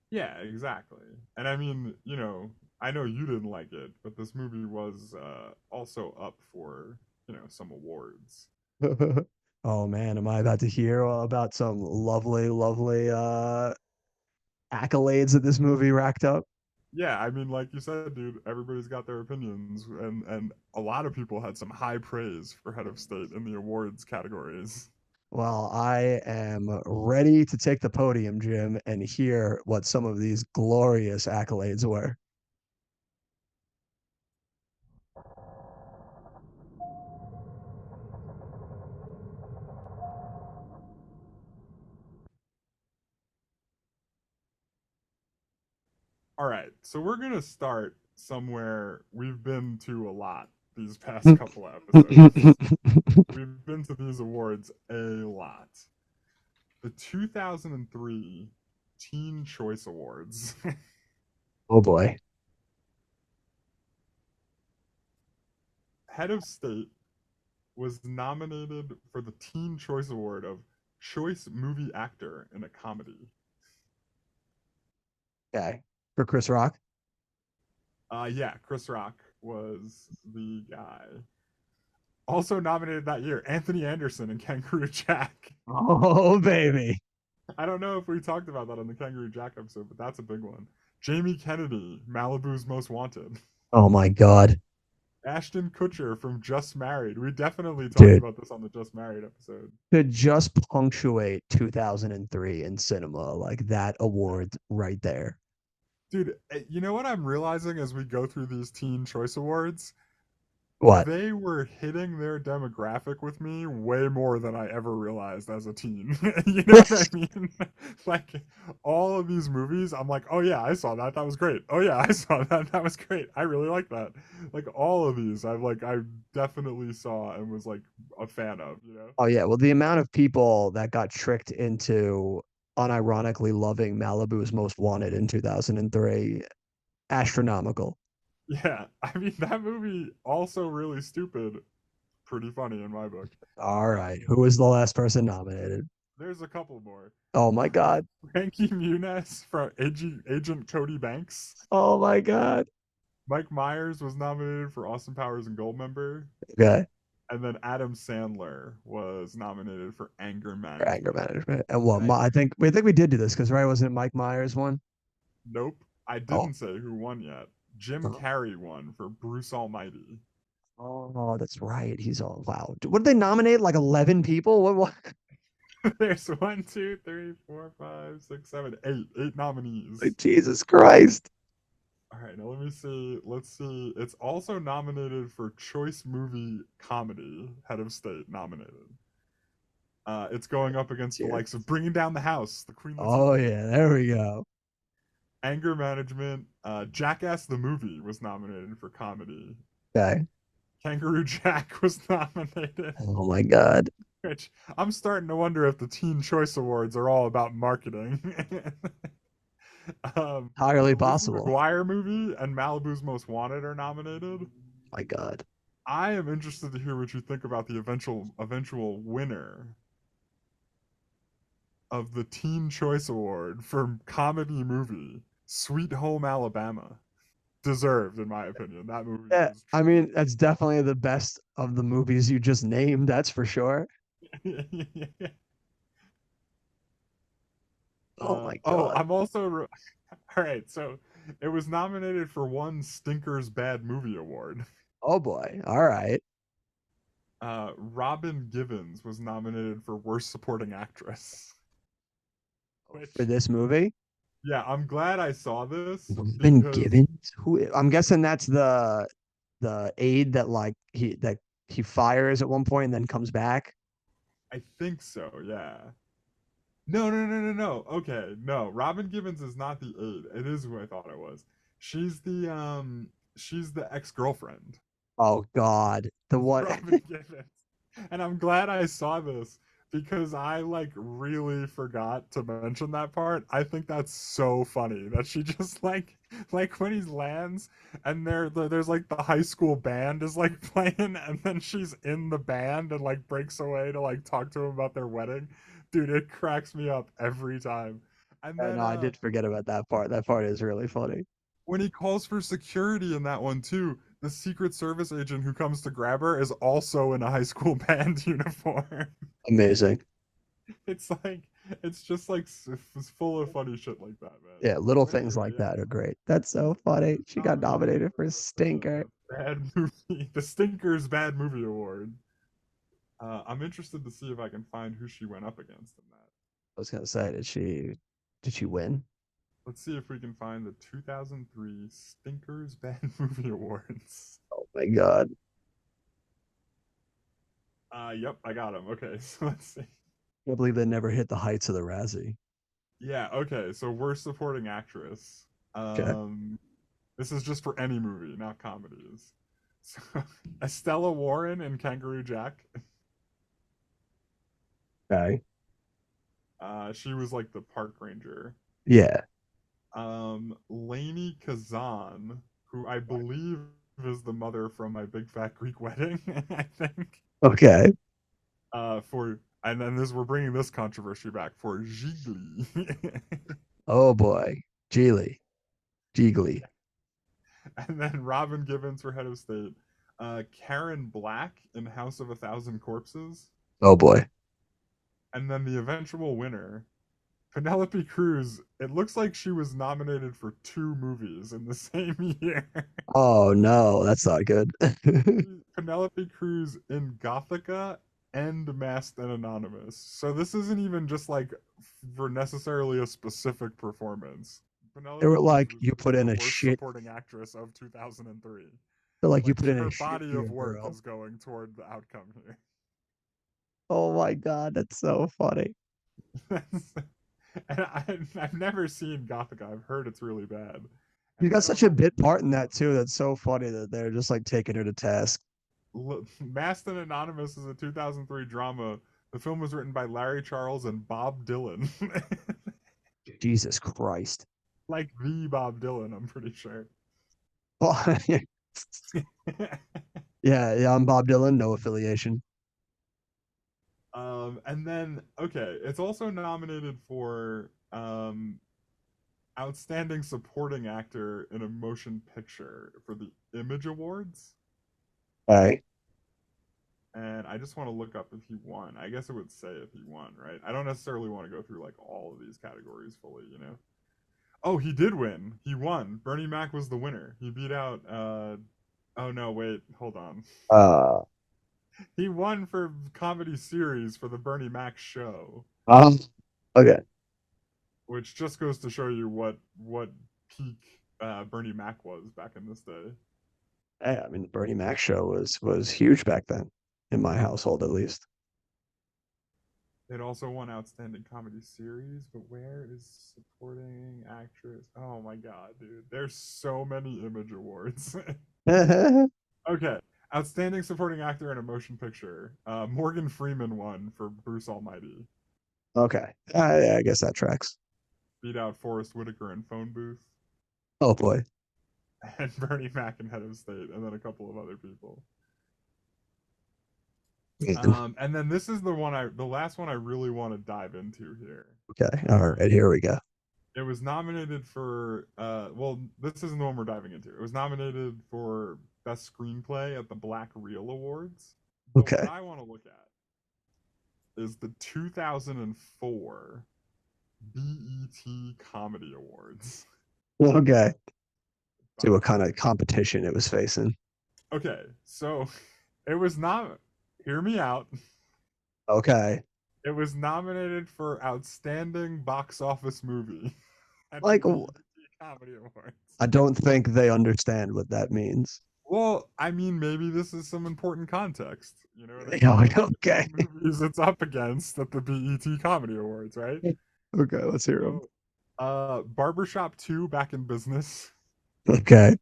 Yeah, exactly. And I mean, I know you didn't like it, but this movie was also up for, some awards. Oh man, am I about to hear about some lovely, lovely accolades that this movie racked up? Yeah, I mean, like you said, dude, everybody's got their opinions, and a lot of people had some high praise for Head of State in the awards categories. Well, I am ready to take the podium, Jim, and hear what some of these glorious accolades were. All right, so we're gonna start somewhere we've been to a lot these past couple episodes. We've been to these awards a lot. The 2003 Teen Choice Awards. Oh boy. Head of State was nominated for the Teen Choice Award of Choice Movie Actor in a Comedy. Okay. For Chris Rock. Yeah, Chris Rock was the guy. Also nominated that year, Anthony Anderson in Kangaroo Jack. Oh baby. I don't know if we talked about that on the Kangaroo Jack episode, but that's a big one. Jamie Kennedy, Malibu's Most Wanted. Oh my God. Ashton Kutcher from Just Married. We definitely talked Dude, about this on the Just Married episode. to just punctuate 2003 in cinema, like that award right there. Dude, you know what I'm realizing as we go through these Teen Choice Awards? What? They were hitting their demographic with me way more than I ever realized as a teen. You know what I mean? Like all of these movies, I'm like, oh yeah, I saw that. That was great. Oh yeah, I saw that. That was great. I really like that. Like all of these, I definitely saw and was like a fan of. You know? Oh yeah. Well, the amount of people that got tricked into unironically loving Malibu's Most Wanted in 2003, astronomical. Yeah. I mean that movie also really stupid, pretty funny in my book. All right. Who was the last person nominated? There's a couple more. Oh my God. Frankie Muniz from Agent Cody Banks. Oh my God. Mike Myers was nominated for Austin Powers and Goldmember, Okay. and then Adam Sandler was nominated for Anger For anger Management. management. And what? I think we did do this because right, wasn't it Mike Myers one? Nope, I Oh. didn't say who won yet. Jim Oh, Carrey won for Bruce Almighty. oh, that's right. He's all wow. What did they nominate? Like 11 people? What? There's one, two, three, four, five, six, seven, eight. Eight nominees. Like, Jesus Christ. All right, now let me see. Let's see. It's also nominated for Choice Movie Comedy. Head of State nominated. It's going up against the Here. likes of Bringing Down the House, The Queen. Oh yeah, there we go. Anger Management. Jackass the Movie was nominated for comedy. Okay. Kangaroo Jack was nominated. Oh my God. Which I'm starting to wonder if the Teen Choice Awards are all about marketing. Entirely the Lizzie possible. McGuire movie and Malibu's Most Wanted are nominated. My God. I am interested to hear what you think about the eventual winner of the Teen Choice Award for comedy movie, Sweet Home Alabama. Deserved, in my opinion. That movie Yeah, was I mean, that's definitely the best of the movies you just named, that's for sure. Oh my Oh, God. I'm also all right. So it was nominated for one Stinker's Bad Movie Award. Oh boy. All right. Robin Givens was nominated for Worst Supporting Actress. Which, For this movie? yeah, I'm glad I saw this Robin because Givens? Who I'm guessing that's the aide that he fires at one point and then comes back. I think so. Yeah. No, no, no, no, no. Okay, no. Robin Givens is not the aide. It is who I thought it was. She's the ex-girlfriend. Oh God, the one. Robin Givens. And I'm glad I saw this because I like really forgot to mention that part. I think that's so funny that she just like when he lands and there's like the high school band is like playing and then she's in the band and like breaks away to like talk to him about their wedding. Dude, it cracks me up every time. And then No, I did forget about that part. That part is really funny. when he calls for security in that one too, the Secret Service agent who comes to grab her is also in a high school band uniform. Amazing. It's like it's just like it's full of funny shit like that, man. Yeah, little But things anyway, like yeah. that are great. That's so funny. She got nominated for Stinker. Bad movie, the Stinkers Bad Movie Award. I'm interested to see if I can find who she went up against in that. I was gonna say, did she win? Let's see if we can find the 2003 Stinkers Bad Movie Awards. Oh my God. Yep, I got them. Okay, so let's see. I can't believe they never hit the heights of the Razzie. Yeah, okay, so worst supporting actress. Okay. This is just for any movie, not comedies. So, Estella Warren in Kangaroo Jack. Okay. She was like the park ranger. Yeah. Lainey Kazan, who I believe is the mother from My Big Fat Greek Wedding, I think. Okay. And then we're bringing this controversy back for Gigli. Oh boy. Geely. Jiggly. And then Robin Givens for Head of State. Karen Black in House of a Thousand Corpses. Oh boy. And then the eventual winner, Penelope Cruz. It looks like she was nominated for 2 movies in the same year. Oh no, that's not good. Penelope Cruz in Gothica and Masked and Anonymous. So this isn't even just like for necessarily a specific performance. Penelope They were Cruz like, was you just put in the a worst shit. supporting actress of 2003. They're like, you Like, put in her a shit body year, of work girl. is going toward the outcome here. Oh my God, that's so funny. And I've never seen Gothica. I've heard it's really bad. You And I got don't such a know. bit part in that too. That's so funny that they're just like taking her to task. Masked and Anonymous is a 2003 drama. The film was written by Larry Charles and Bob Dylan. Jesus Christ. Like the Bob Dylan, I'm pretty sure. Well, yeah, I'm Bob Dylan, no affiliation. And then okay, it's also nominated for outstanding supporting actor in a motion picture for the Image Awards. Right. And I just want to look up if he won. I guess it would say if he won, right? I don't necessarily want to go through like all of these categories fully, you know. Oh, he did win. He won. Bernie Mac was the winner. He beat out oh no, wait, hold on. He won for comedy series for the Bernie Mac show. Okay. Which just goes to show you what peak Bernie Mac was back in this day. Hey, I mean, the Bernie Mac show was huge back then, in my household at least. It also won Outstanding Comedy Series, but where is supporting actress? Oh my god, dude. There's so many Image Awards. Okay. Outstanding Supporting Actor in a Motion Picture. Morgan Freeman won for Bruce Almighty. Okay. I guess that tracks. Beat out Forrest Whitaker in Phone Booth. Oh boy. And Bernie Mac in Head of State, and then a couple of other people. And then this is the last one I really want to dive into here. Okay. All right. Here we go. It was nominated for well, this isn't the one we're diving into. It was nominated for Best Screenplay at the Black Reel Awards. But Okay. what I want to look at is the 2004 BET Comedy Awards. Okay. See what kind of competition it was facing. Okay, so it was not. Hear me out. Okay. It was nominated for Outstanding Box Office Movie at Like, the BET Comedy Awards. I don't think they understand what that means. Well, I mean, maybe this is some important context. You know what I mean? Yeah, okay. Movies it's up against at the BET Comedy Awards, right? Okay, let's hear them. So, Barbershop 2 Back in Business. Okay.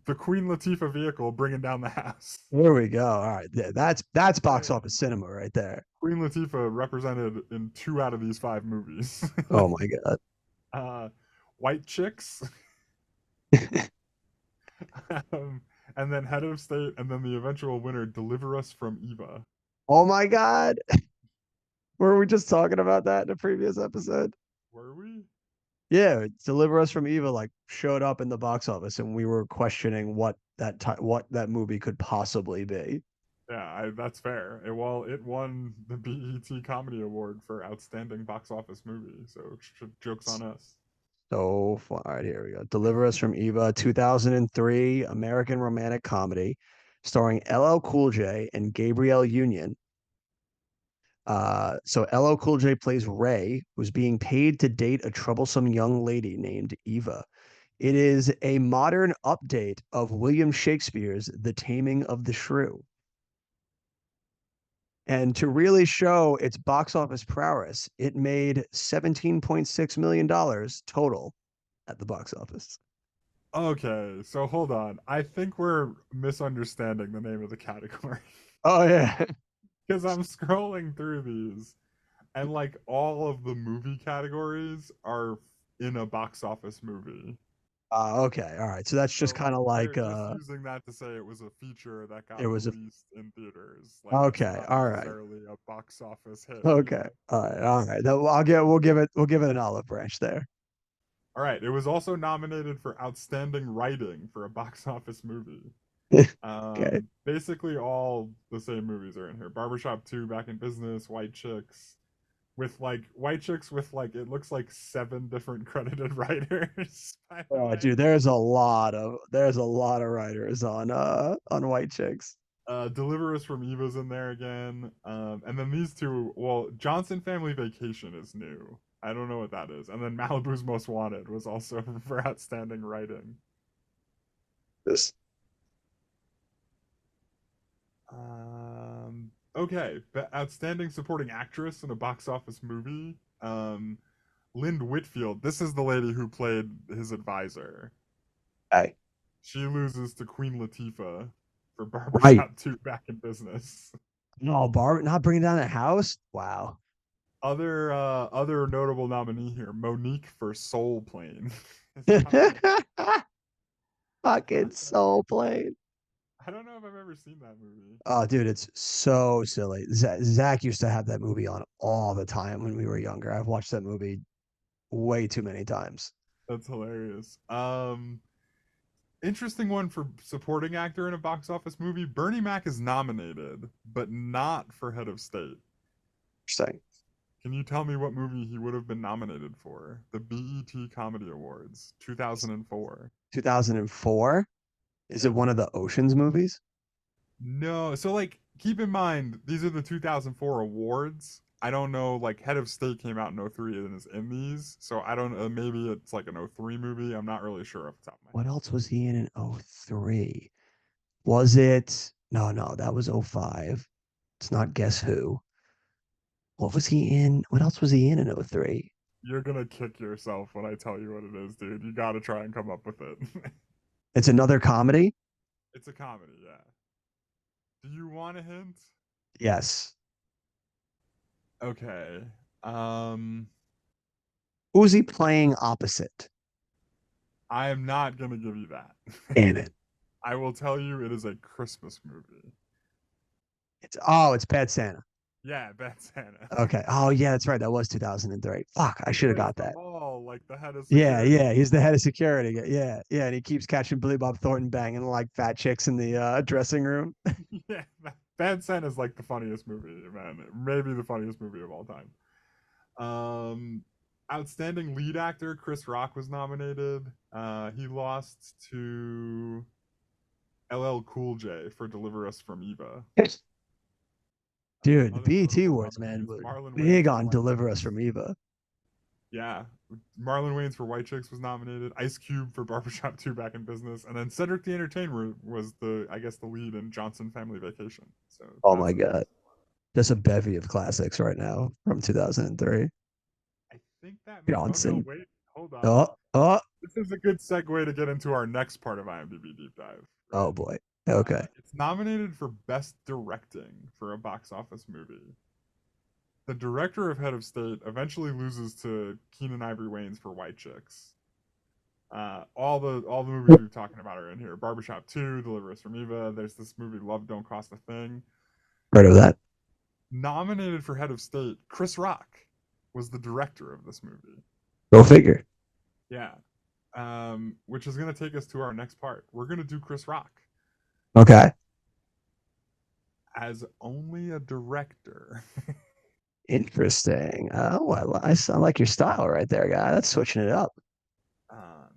The Queen Latifah vehicle bringing down the house. There we go. All right. Yeah, that's box office cinema right there. Queen Latifah represented in 2 out of these 5 movies. Oh my God. White Chicks, and then Head of State, and then the eventual winner, Deliver Us from Eva. Oh my God. Were we just talking about that in a previous episode? Were we? Yeah, Deliver Us from Evil like showed up in the box office, and we were questioning what that movie could possibly be. Yeah, that's fair. It won the BET Comedy Award for Outstanding Box Office Movie, so joke's on us. So far, all right, here we go. Deliver Us from Eva, 2003 American romantic comedy, starring LL Cool J and Gabrielle Union. So LL Cool J plays Ray, who's being paid to date a troublesome young lady named Eva. It is a modern update of William Shakespeare's The Taming of the Shrew. And to really show its box office prowess, it made $17.6 million total at the box office. Okay, so hold on. I think we're misunderstanding the name of the category. Oh, yeah. Because I'm scrolling through these, and like all of the movie categories are in a box office movie. Okay. All right. So that's just So kind of like, they're just using that to say it was a feature that got it was a- released in theaters. Like, that's okay. not All right. necessarily a box office hit. Okay. All right. All right. We'll give it an olive branch there. All right. It was also nominated for Outstanding Writing for a box office movie. Okay. Basically, all the same movies are in here. Barbershop 2, Back in Business, White Chicks, with like it looks like 7 different credited writers. by the Oh, way. dude, there's a lot of writers on White Chicks. Deliver Us from Eva's in there again. And then these two, well, Johnson Family Vacation is new. I don't know what that is. And then Malibu's Most Wanted was also for outstanding writing. This Okay, outstanding supporting actress in a box office movie. Lind Whitfield. This is the lady who played his advisor. guy. She loses to Queen Latifah for Barbershop 2, Back in Business. No, Barb not bringing down the house. Wow. Other notable nominee here, Monique for Soul Plane. Fucking Soul Plane. I don't know if I've ever seen that movie. Oh, dude, it's so silly. Zach used to have that movie on all the time when we were younger. I've watched that movie way too many times. That's hilarious. Interesting one for supporting actor in a box office movie. Bernie Mac is nominated, but not for Head of State. Interesting. Can you tell me what movie he would have been nominated for? The BET Comedy Awards, 2004. 2004? Is it one of the Oceans movies? No, so like keep in mind these are the 2004 awards. I don't know, like Head of State came out in 03 and is in these, so I don't know, maybe it's like an 03 movie. I'm not really sure off the top of my What head. else was he in 03? Was it? No, that was 05. It's not Guess Who. What was he in? What else was he in 03? You're gonna kick yourself when I tell you what it is, dude. You gotta try and come up with it. It's another comedy? It's a comedy, yeah. Do you want a hint? Yes. Okay. Who's he playing opposite? I am not gonna give you that. Damn it. I will tell you it is a Christmas movie. It's Pet Santa. Yeah, Bad Santa. Okay. Oh yeah, that's right. That was 2003. Fuck, I should have got that. Oh, like the head of Yeah, security. he's the head of security. Yeah, and he keeps catching Billy Bob Thornton banging like fat chicks in the dressing room. Yeah, Bad Santa is like the funniest movie, man. Maybe the funniest movie of all time. Outstanding lead actor Chris Rock was nominated. He lost to LL Cool J for Deliver Us from Eva. Dude, the Other BET notable Awards, man, nominees, were Marlon big Wayans on for Deliver White Us Chicks. from Eva. Yeah, Marlon Wayans for White Chicks was nominated. Ice Cube for Barbershop 2, Back in Business, and then Cedric the Entertainer was the lead in Johnson Family Vacation. So Oh my god. Just a bevy of classics right now from 2003. I think that. Johnson. Oh, no, wait, hold on. Oh, oh, This is a good segue to get into our next part of IMDb deep dive. oh boy. Okay. It's nominated for Best Directing for a box office movie. The director of Head of State eventually loses to Keenan Ivory Wayans for White Chicks. All the movies we're talking about are in here. Barbershop 2, Deliver Us from Eva. There's this movie Love Don't Cost a Thing. Heard of that. Nominated for Head of State, Chris Rock was the director of this movie. Go figure. Yeah. Which is going to take us to our next part. We're going to do Chris Rock Okay. as only a director. Interesting. Oh, I like your style right there, guy. That's switching it up.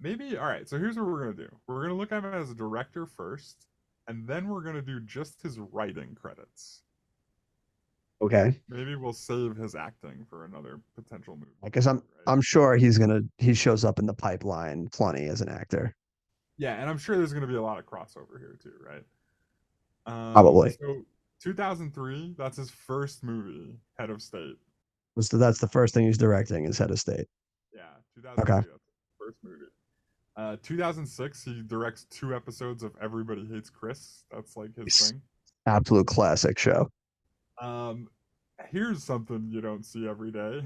Maybe, all right, so here's what we're going to do. We're going to look at him as a director first, and then we're going to do just his writing credits. Okay. Maybe we'll save his acting for another potential movie. Because I'm sure he shows up in the pipeline plenty as an actor. Yeah, and I'm sure there's going to be a lot of crossover here too, right? Probably. So 2003, that's his first movie, Head of State. That's the first thing he's directing is Head of State. Yeah, 2003, Okay. that's his first movie. 2006, he directs 2 episodes of Everybody Hates Chris. That's like his thing. Absolute classic show. Here's something you don't see every day.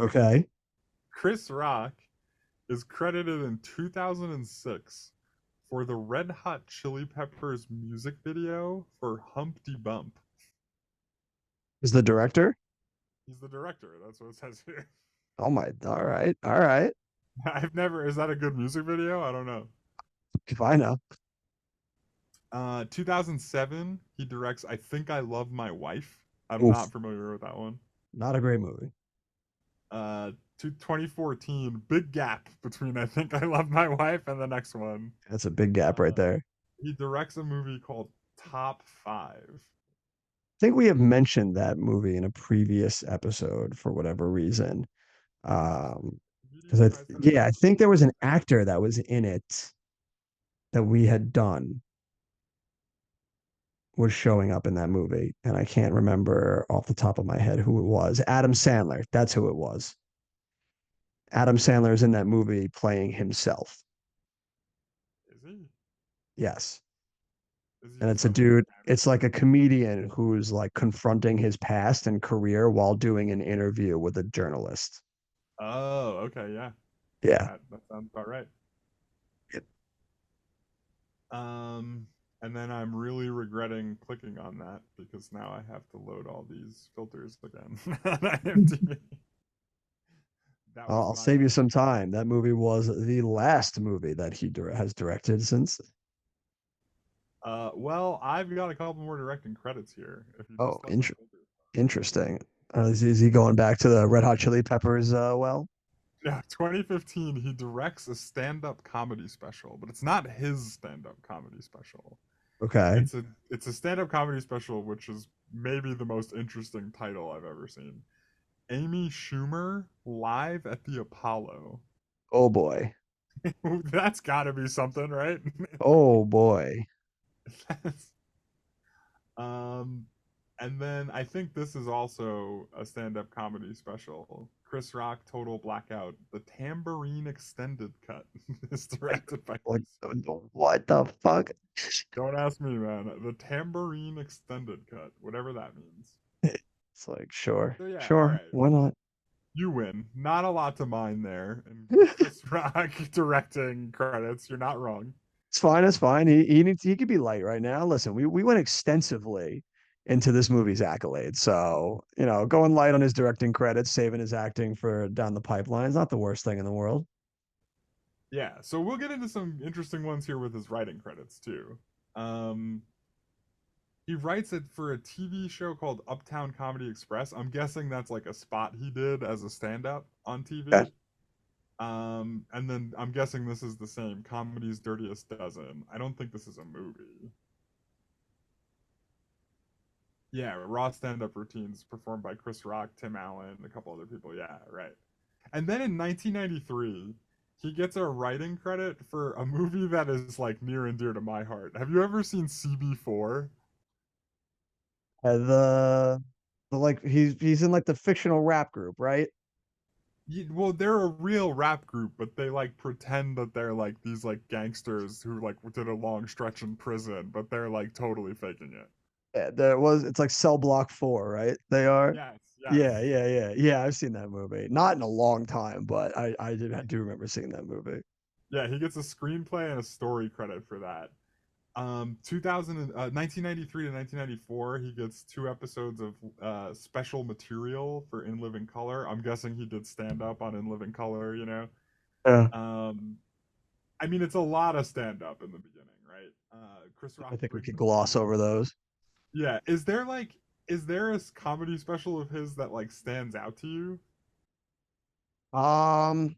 Okay. Chris Rock is credited in 2006 for the Red Hot Chili Peppers music video for Humpty Bump. Is the director? He's the director. That's what it says here. Oh my. All right. All right. Is that a good music video? I don't know. If I know. 2007, he directs I Think I Love My Wife. I'm Oof. not familiar with that one. Not a great movie. 2014, big gap between I Think I Love My Wife and the next one. That's a big gap right there. He directs a movie called Top 5. I think we have mentioned that movie in a previous episode for whatever reason. Because I think there was an actor that was in it that we had done was showing up in that movie, and I can't remember off the top of my head who it was. Adam Sandler. That's who it was. Adam Sandler is in that movie playing himself. Is he? Yes. Is he And it's a something dude, that- it's like a comedian who's like confronting his past and career while doing an interview with a journalist. Oh, okay, yeah. Yeah. That sounds about right. Yep. And then I'm really regretting clicking on that because now I have to load all these filters again on IMDb. That was I'll my save you bad. some time. That movie was the last movie that he has directed since. Well, I've got a couple more directing credits here. If you just Oh, let me filter. interesting. Is he going back to the Red Hot Chili Peppers? Well, Yeah, 2015, he directs a stand-up comedy special, but it's not his stand-up comedy special. okay. It's a stand-up comedy special, which is maybe the most interesting title I've ever seen. Amy Schumer live at the Apollo. Oh boy. That's got to be something, right? Oh boy. And then I think this is also a stand-up comedy special. Chris Rock, Total Blackout, the Tambourine Extended Cut is directed by. Like, what the fuck? Don't ask me, man. The Tambourine Extended Cut, whatever that means. It's like, sure, So, yeah, sure, alright. why not? You win. Not a lot to mine there. And Chris Rock directing credits. You're not wrong. It's fine. It's fine. He could be light right now. Listen, we went extensively into this movie's accolades, so going light on his directing credits, saving his acting for down the pipeline is not the worst thing in the world. Yeah, so we'll get into some interesting ones here with his writing credits too. He writes it for a TV show called Uptown Comedy Express. I'm guessing that's like a spot he did as a stand-up on TV. Okay. And then I'm guessing this is the same, Comedy's Dirtiest Dozen. I don't think this is a movie. Yeah, raw stand-up routines performed by Chris Rock, Tim Allen, a couple other people. Yeah, right. And then in 1993, he gets a writing credit for a movie that is like near and dear to my heart. Have you ever seen CB4? The like he's in like the fictional rap group, right? Well, they're a real rap group, but they like pretend that they're like these like gangsters who like did a long stretch in prison, but they're like totally faking it. Yeah, there was. It's like Cell Block 4, right? They are. Yes, Yeah, yes. yeah, yeah, yeah. I've seen that movie. Not in a long time, but I do remember seeing that movie. Yeah, he gets a screenplay and a story credit for that. 1993 to 1994, he gets 2 episodes of special material for In Living Color. I'm guessing he did stand up on In Living Color, you know. Yeah, Um, I mean, it's a lot of stand up in the beginning, right? Chris I Rock think we brings could him gloss to. over those. Yeah, is there a comedy special of his that like stands out to you? Um,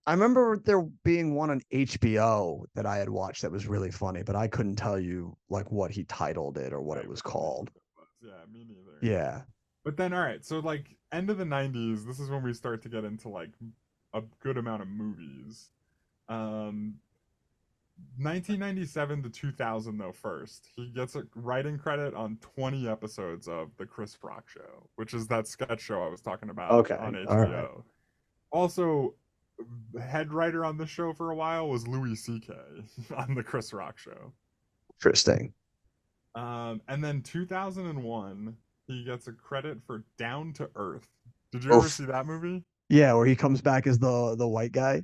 I remember there being one on HBO that I had watched that was really funny, but I couldn't tell you like what he titled it or what it Right, was what the name called. of it was. Yeah, me neither. Yeah. But then, all right, so like end of the '90s, this is when we start to get into like a good amount of movies. Um, 1997 to 2000 though. First, he gets a writing credit on 20 episodes of The Chris Rock Show, which is that sketch show I was talking about on Okay. All right. HBO. Also, the head writer on the show for a while was Louis C.K. on The Chris Rock Show. Interesting. And then 2001, he gets a credit for Down to Earth. Did you ever Oof. see that movie? Yeah, where he comes back as the white guy.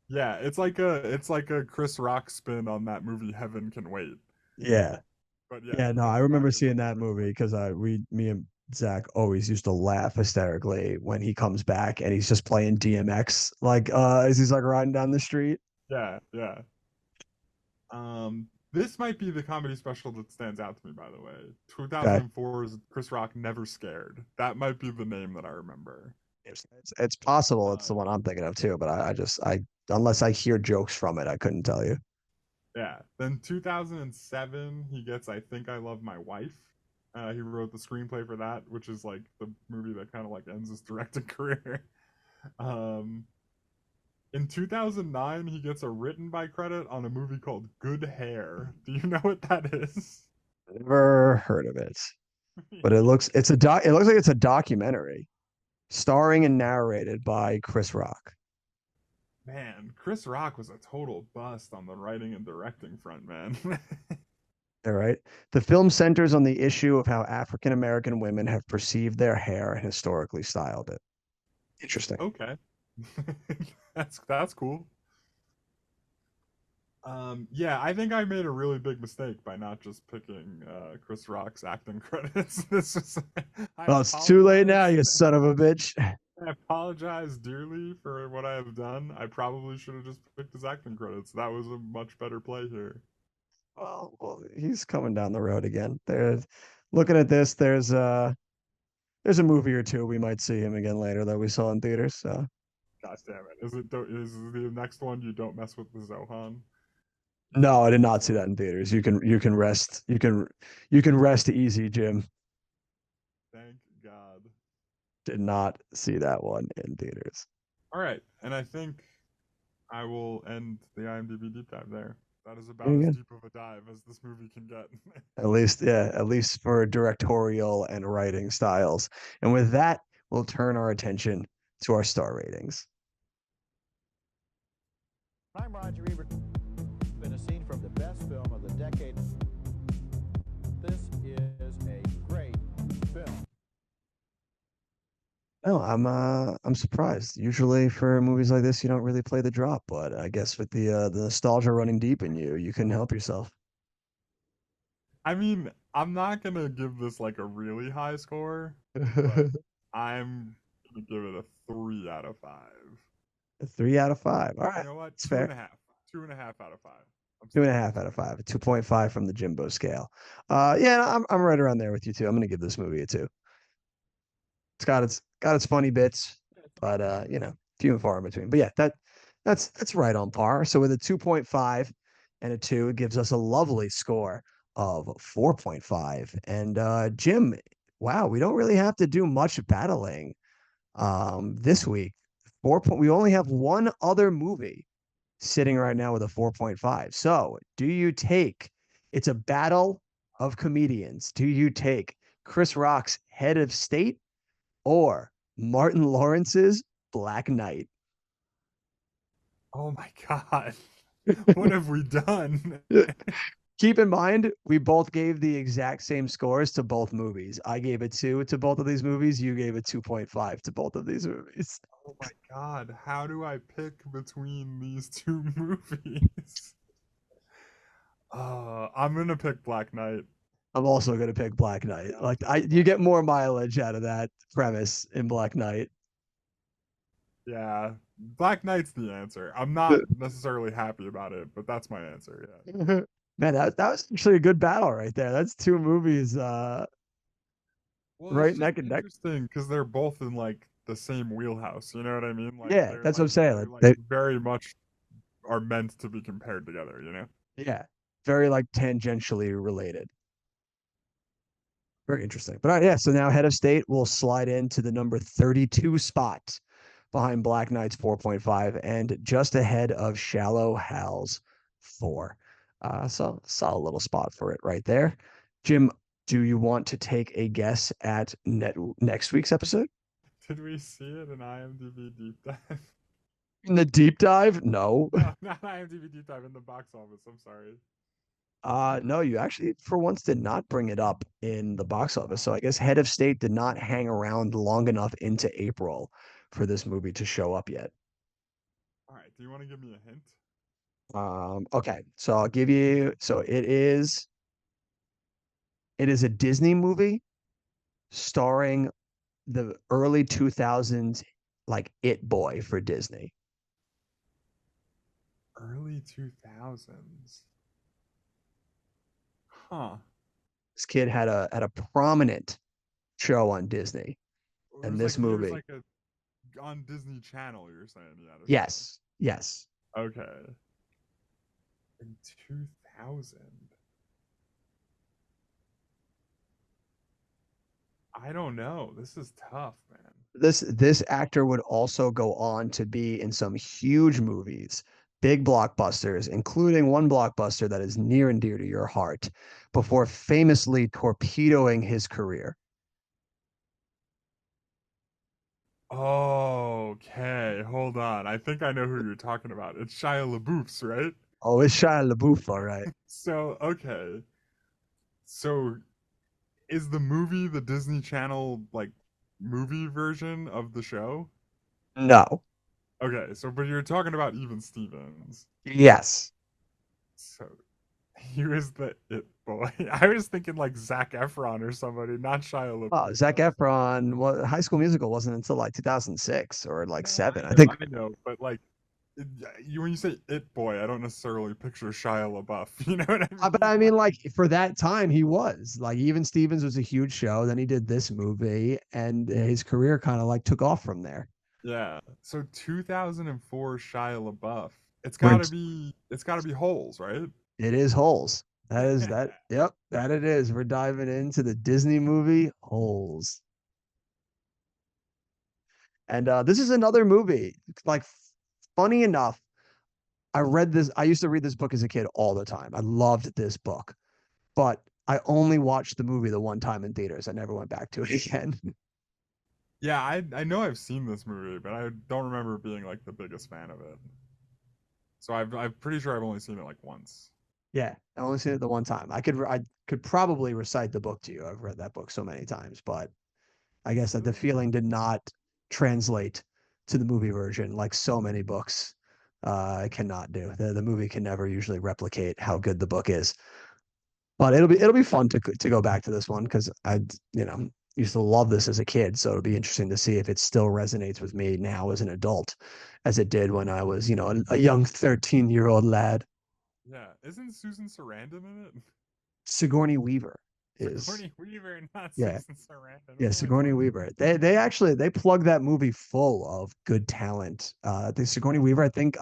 Yeah, it's like a Chris Rock spin on that movie Heaven Can Wait. Yeah. But yeah, Yeah, he no, I comes back remember as a seeing that different movie voice. because me and Zach always used to laugh hysterically when he comes back and he's just playing DMX, like as he's like riding down the street. Yeah, yeah. This might be the comedy special that stands out to me, by the way. Okay. 2004's Chris Rock Never Scared. That might be the name that I remember. It's possible it's the Uh, one I'm thinking of too, but I unless I hear jokes from it, I couldn't tell you. yeah. Then 2007, he gets I Think I Love My Wife. He wrote the screenplay for that, which is like the movie that kind of like ends his directing career. Um, in 2009, he gets a written by credit on a movie called Good Hair. Do you know what that is? Never heard of it. But it looks like it's a documentary starring and narrated by Chris Rock. Man, Chris Rock was a total bust on the writing and directing front, man. All right. The film centers on the issue of how African American women have perceived their hair and historically styled it. Interesting. Okay. That's cool. Yeah, I think I made a really big mistake by not just picking Chris Rock's acting credits. This is I Well, it's too late now, apologize. you son of a bitch. I apologize dearly for what I have done. I probably should have just picked his acting credits. That was a much better play here. Well, he's coming down the road again. There's looking at this, there's a movie or two we might see him again later that we saw in theaters. So Gosh damn it. Is the next one you don't mess with the Zohan? no, I did not see that in theaters. You can rest you can rest easy, Jim. Thank God. Did not see that one in theaters. All right, and I think I will end the IMDb deep dive there. That is about Very as good. deep of a dive as this movie can get. At least, yeah, at least for directorial and writing styles. And with that, we'll turn our attention to our star ratings. I'm Roger Ebert. Been a scene from the best film of the decade. This is a great film. No, I'm surprised. Usually for movies like this, you don't really play the drop, but I guess with the nostalgia running deep in you, you couldn't help yourself. I mean, I'm not gonna give this like a really high score, but A I'm gonna give it a 3 out of 5. 3 out of 5. All You right, know what? it's Two and fair. a half. 2.5 out of 5. I'm Two and a sticking half with out it. of five. A 2.5 from the Jimbo scale. Yeah, no, I'm right around there with you too. I'm gonna give this movie a 2. It's got its funny bits, but few and far in between. But yeah, that's right on par. So with a 2.5 and a 2, it gives us a lovely score of 4.5. And Jim, wow, we don't really have to do much battling this week. We only have one other movie sitting right now with a 4.5. So do you take it's a battle of comedians. Do you take Chris Rock's Head of State or Martin Lawrence's Black Knight. Oh my god. What have we done? Keep in mind, we both gave the exact same scores to both movies. I gave a 2 to both of these movies. You gave a 2.5 to both of these movies. Oh my god, how do I pick between these two movies? I'm gonna pick Black Knight. I'm also gonna pick Black Knight. Like you get more mileage out of that premise in Black Knight. Yeah, Black Knight's the answer. I'm not necessarily happy about it, but that's my answer. Yeah. Man, that was actually a good battle right there. That's two movies Well, right it's neck just and neck. interesting because they're both in like the same wheelhouse. You know what I mean? Like Yeah, they're that's what I'm like saying. they're Like, like very much are meant to be compared together. You know? yeah, very like tangentially related. Very interesting. But yeah, so now Head of State will slide into the number 32 spot behind Black Knight's 4.5 and just ahead of Shallow Hal's 4. So saw a little spot for it right there. Jim, do you want to take a guess at next week's episode? Did we see it in IMDb deep dive? In the deep dive? No. No, not IMDb deep dive in the box office. I'm sorry. No, you actually for once did not bring it up in the box office. So I guess Head of State did not hang around long enough into April for this movie to show up yet. All right. Do you want to give me a hint? Okay, so I'll give you. So it is a Disney movie starring the early 2000s like It Boy for Disney. Early 2000s. Huh. This kid had a prominent show on Disney. It And was this like, movie. It was like on Disney Channel, you're saying, yeah. Yes, yes. Okay. In 2000. I don't know. This is tough, man. This actor would also go on to be in some huge movies, big blockbusters, including one blockbuster that is near and dear to your heart, before famously torpedoing his career. Okay, hold on. I think I know who you're talking about. It's Shia LaBeouf's, right? Oh, it's Shia LaBeouf, all right. So, okay. So, is the movie the Disney Channel like movie version of the show? No. Okay, so but you're talking about Even Stevens. Yes. So he was the It Boy. I was thinking like Zac Efron or somebody, not Shia LaBeouf. Oh, Zac Efron. Well, High School Musical wasn't until like 2006 or like No, 7. I know, think. I know, but like when you say It Boy, I don't necessarily picture Shia LaBeouf. You know what I mean? But I mean, like for that time, he was like Even Stevens was a huge show. Then he did this movie, and his career kind of like took off from there. Yeah. So 2004 Shia LaBeouf. It's We're- gotta be Holes, right? It is Holes. That is that. Yep, that it is. We're diving into the Disney movie Holes. And this is another movie. Like, funny enough, I read this. I used to read this book as a kid all the time. I loved this book, but I only watched the movie the one time in theaters. I never went back to it again. Yeah, I know I've seen this movie, but I don't remember being like the biggest fan of it. So I'm pretty sure I've only seen it like once. Yeah, I only seen it the one time. I could probably recite the book to you. I've read that book so many times, but I guess that the feeling did not translate to the movie version like so many books cannot do. The movie can never usually replicate how good the book is. But it'll be fun to go back to this one because I used to love this as a kid, so it'll be interesting to see if it still resonates with me now as an adult, as it did when I was a young 13-year-old lad. Yeah, isn't Susan Sarandon in it? Sigourney Weaver is Sigourney Weaver, not Yeah. Susan Sarandon. yeah What am I Sigourney talking Weaver. They actually they plugged that movie full of good talent. The Sigourney Weaver, I think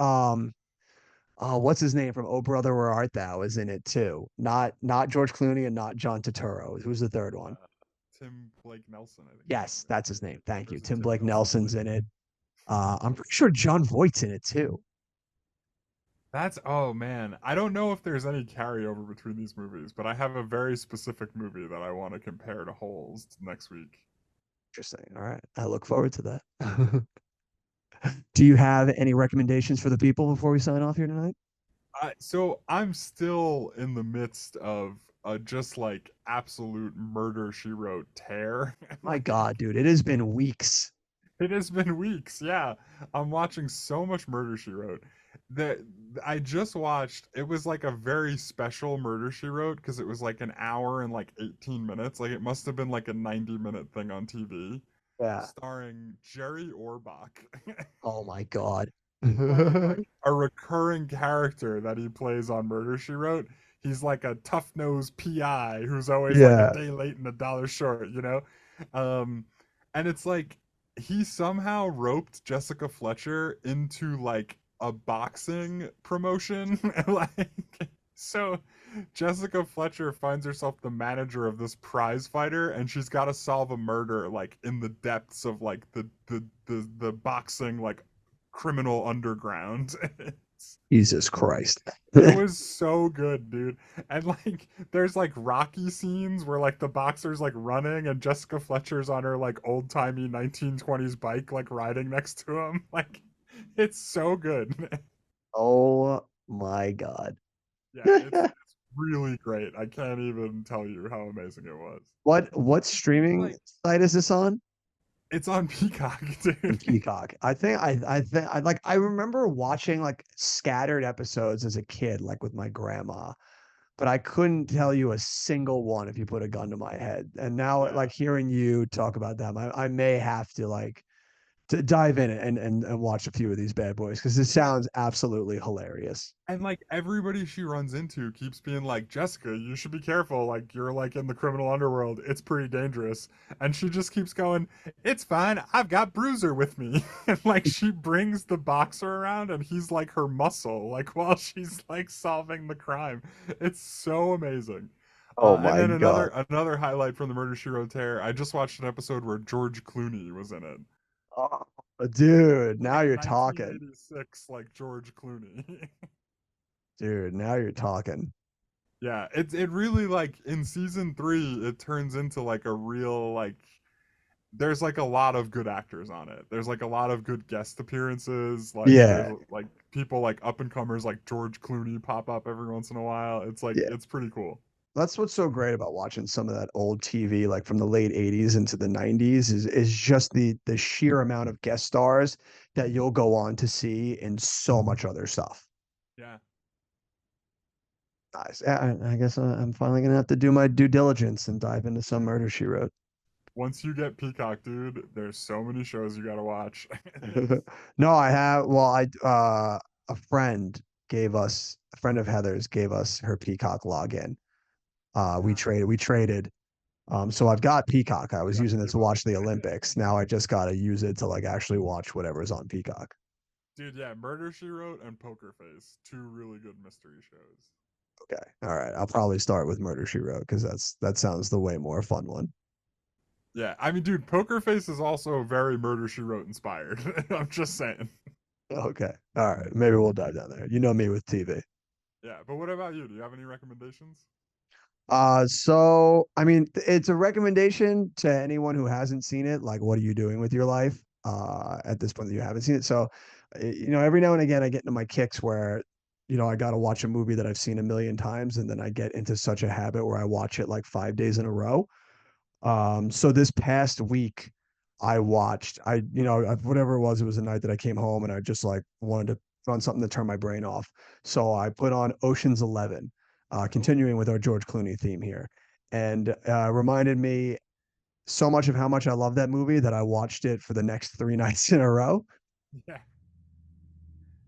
what's his name from Oh Brother Where Art Thou is in it too. Not George Clooney and not John Turturro. Who's the third one? Tim Blake Nelson, I think. Yes, that's his name. Thank you. Versus Tim Tim Blake Nelson. Nelson's in it. I'm pretty sure John Voight's in it too. Oh man, I don't know if there's any carryover between these movies, but I have a very specific movie that I want to compare to Holes next week. Interesting. All right. I look forward to that. Do you have any recommendations for the people before we sign off here tonight? So I'm still in the midst of just like absolute murder she wrote tear. My God, dude, it has been weeks. It has been weeks. Yeah. I'm watching so much Murder She Wrote. That I just watched, it was like a very special Murder She Wrote because it was like an hour and like 18 minutes. Like it must have been like a 90-minute thing on TV Yeah. starring Jerry Orbach. Oh my God. Playing like a recurring character that he plays on Murder She Wrote. He's like a tough-nosed PI who's always like Yeah. a day late and a dollar short, you know? Um, and it's like he somehow roped Jessica Fletcher into like a boxing promotion. Like, so Jessica Fletcher finds herself the manager of this prize fighter, and she's got to solve a murder like in the depths of like the boxing like criminal underground. Jesus Christ. It was so good, dude. And like there's like Rocky scenes where like the boxer's like running and Jessica Fletcher's on her like old-timey 1920s bike like riding next to him. Like it's so good. Oh my God. Yeah, it's really great. I can't even tell you how amazing it was. What streaming Like- site is this on? It's on Peacock, In dude. Peacock. I remember watching like scattered episodes as a kid, like with my grandma, but I couldn't tell you a single one if you put a gun to my head. And now, Yeah. like hearing you talk about them, I may have to like to dive in and watch a few of these bad boys because it sounds absolutely hilarious. And like everybody she runs into keeps being like, Jessica, you should be careful. Like you're like in the criminal underworld. It's pretty dangerous. And she just keeps going, it's fine. I've got Bruiser with me. And like she brings the boxer around and he's like her muscle, like while she's like solving the crime. It's so amazing. Oh And my then God. another highlight from the Murder She Wrote tear. I just watched an episode where George Clooney was in it. Oh, dude, now Like you're talking. 1986, like George Clooney. Dude, now you're talking. Yeah, it really like in season 3 it turns into like a real like there's like a lot of good actors on it. There's like a lot of good guest appearances. Like Yeah. there's like people like up and comers like George Clooney pop up every once in a while. It's like Yeah. it's pretty cool. That's what's so great about watching some of that old TV, like from the late 80s into the 90s, is just the sheer amount of guest stars that you'll go on to see in so much other stuff. Yeah. Nice. I guess I'm finally gonna have to do my due diligence and dive into some Murder She Wrote. Once you get Peacock, dude, there's so many shows you got to watch. No, I have. Well, a friend a friend of Heather's gave us her Peacock login. We traded. So I've got Peacock. I was got using it to Peacock. watch the Olympics. Now I just gotta use it to like actually watch whatever's on Peacock. Dude, yeah, Murder She Wrote and Poker Face, two really good mystery shows. Okay. All right. I'll probably start with Murder She Wrote because that sounds the way more fun one. Yeah, I mean, dude, Poker Face is also very Murder She Wrote inspired. I'm just saying. Okay. All right. Maybe we'll dive down there. You know me with TV. Yeah, but what about you? Do you have any recommendations? So I mean, it's a recommendation to anyone who hasn't seen it. Like, what are you doing with your life? At this point that you haven't seen it. So, every now and again I get into my kicks where, I got to watch a movie that I've seen a million times, and then I get into such a habit where I watch it like 5 days in a row. So this past week I watched, whatever it was a night that I came home and I just like wanted to run something to turn my brain off. So I put on Ocean's 11, continuing with our George Clooney theme here, and reminded me so much of how much I love that movie that I watched it for the next 3 nights in a row. Yeah.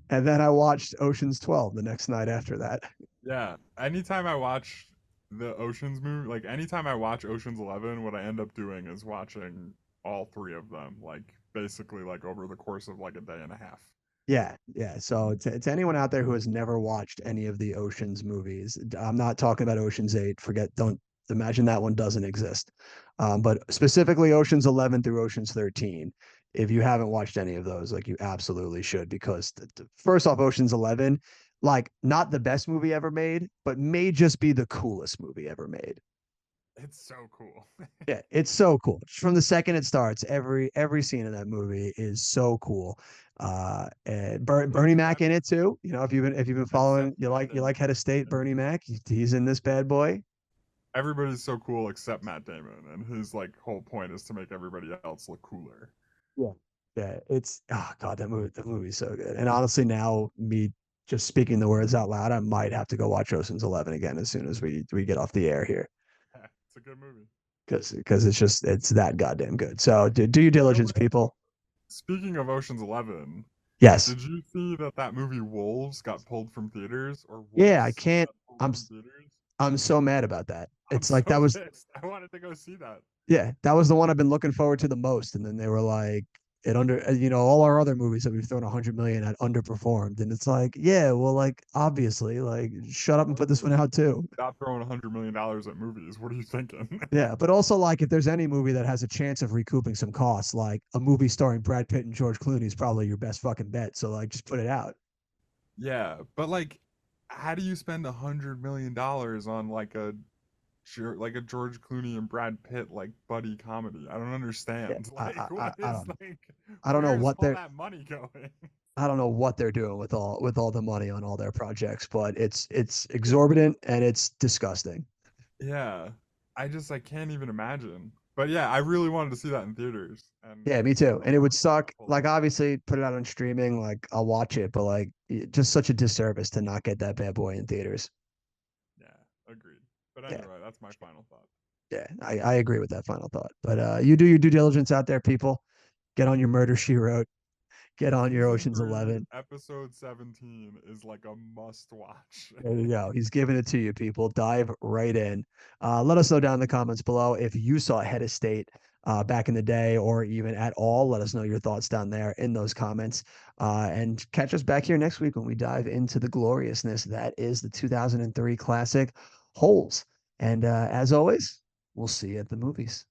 And then I watched Ocean's 12 the next night after that. Yeah. Anytime I watch the Ocean's movie, like anytime I watch Ocean's 11, what I end up doing is watching all three of them, like basically like over the course of like a day and a half. Yeah, yeah. So to anyone out there who has never watched any of the Ocean's movies, I'm not talking about Ocean's 8. Don't imagine that one doesn't exist. But specifically Ocean's 11 through Ocean's 13. If you haven't watched any of those, like you absolutely should, because first off, Ocean's 11, like not the best movie ever made, but may just be the coolest movie ever made. It's so cool. Yeah, it's so cool. From the second it starts, every scene in that movie is so cool. And Bernie Mac in it too. You know, if you've been following, Except Matt you like Damon. Head of State, Bernie Mac. He's in this bad boy. Everybody's so cool except Matt Damon, and his like whole point is to make everybody else look cooler. Yeah. Yeah, it's oh god, that movie's so good. And honestly, now me just speaking the words out loud, I might have to go watch Ocean's 11 again as soon as we get off the air here, It's a good movie. because it's that goddamn good. So do your diligence, people. Speaking of Ocean's 11, Yes. did you see that that movie Wolves got pulled from theaters? Or Yeah, I Wolves can't. got pulled I'm from s- theaters? I'm so mad about that. I'm It's like so that was pissed. I wanted to go see that. yeah, that was the one I've been looking forward to the most. And then they were like, all our other movies that we've thrown 100 million at underperformed. And it's like, yeah, well, like obviously, like shut up and put this one out too. Stop throwing $100 million at movies. What are you thinking? Yeah, but also like if there's any movie that has a chance of recouping some costs, like a movie starring Brad Pitt and George Clooney is probably your best fucking bet. So like, just put it out. Yeah, but like, how do you spend $100 million on like a George Clooney and Brad Pitt like buddy comedy? I don't understand. I Like, I, what I is don't know. like? I don't know Where's what all they're that money going? I don't know what they're doing with all the money on all their projects, but it's exorbitant and it's disgusting. Yeah, I can't even imagine. But yeah, I really wanted to see that in theaters, and Yeah, me too. And it would suck. pulled Like it. obviously put it out on streaming, like I'll watch it, but like just such a disservice to not get that bad boy in theaters. Yeah, agreed. But Yeah. anyway, that's my final thought. Yeah, I agree with that final thought. But you do your due diligence out there, people. Get on your Murder She Wrote. Get on your Season Ocean's 3, 11. episode 17 is like a must watch. There you go. He's giving it to you, people. Dive right in. Let us know down in the comments below if you saw Head of State back in the day or even at all. Let us know your thoughts down there in those comments. And catch us back here next week when we dive into the gloriousness that is the 2003 classic Holes. And as always, we'll see you at the movies.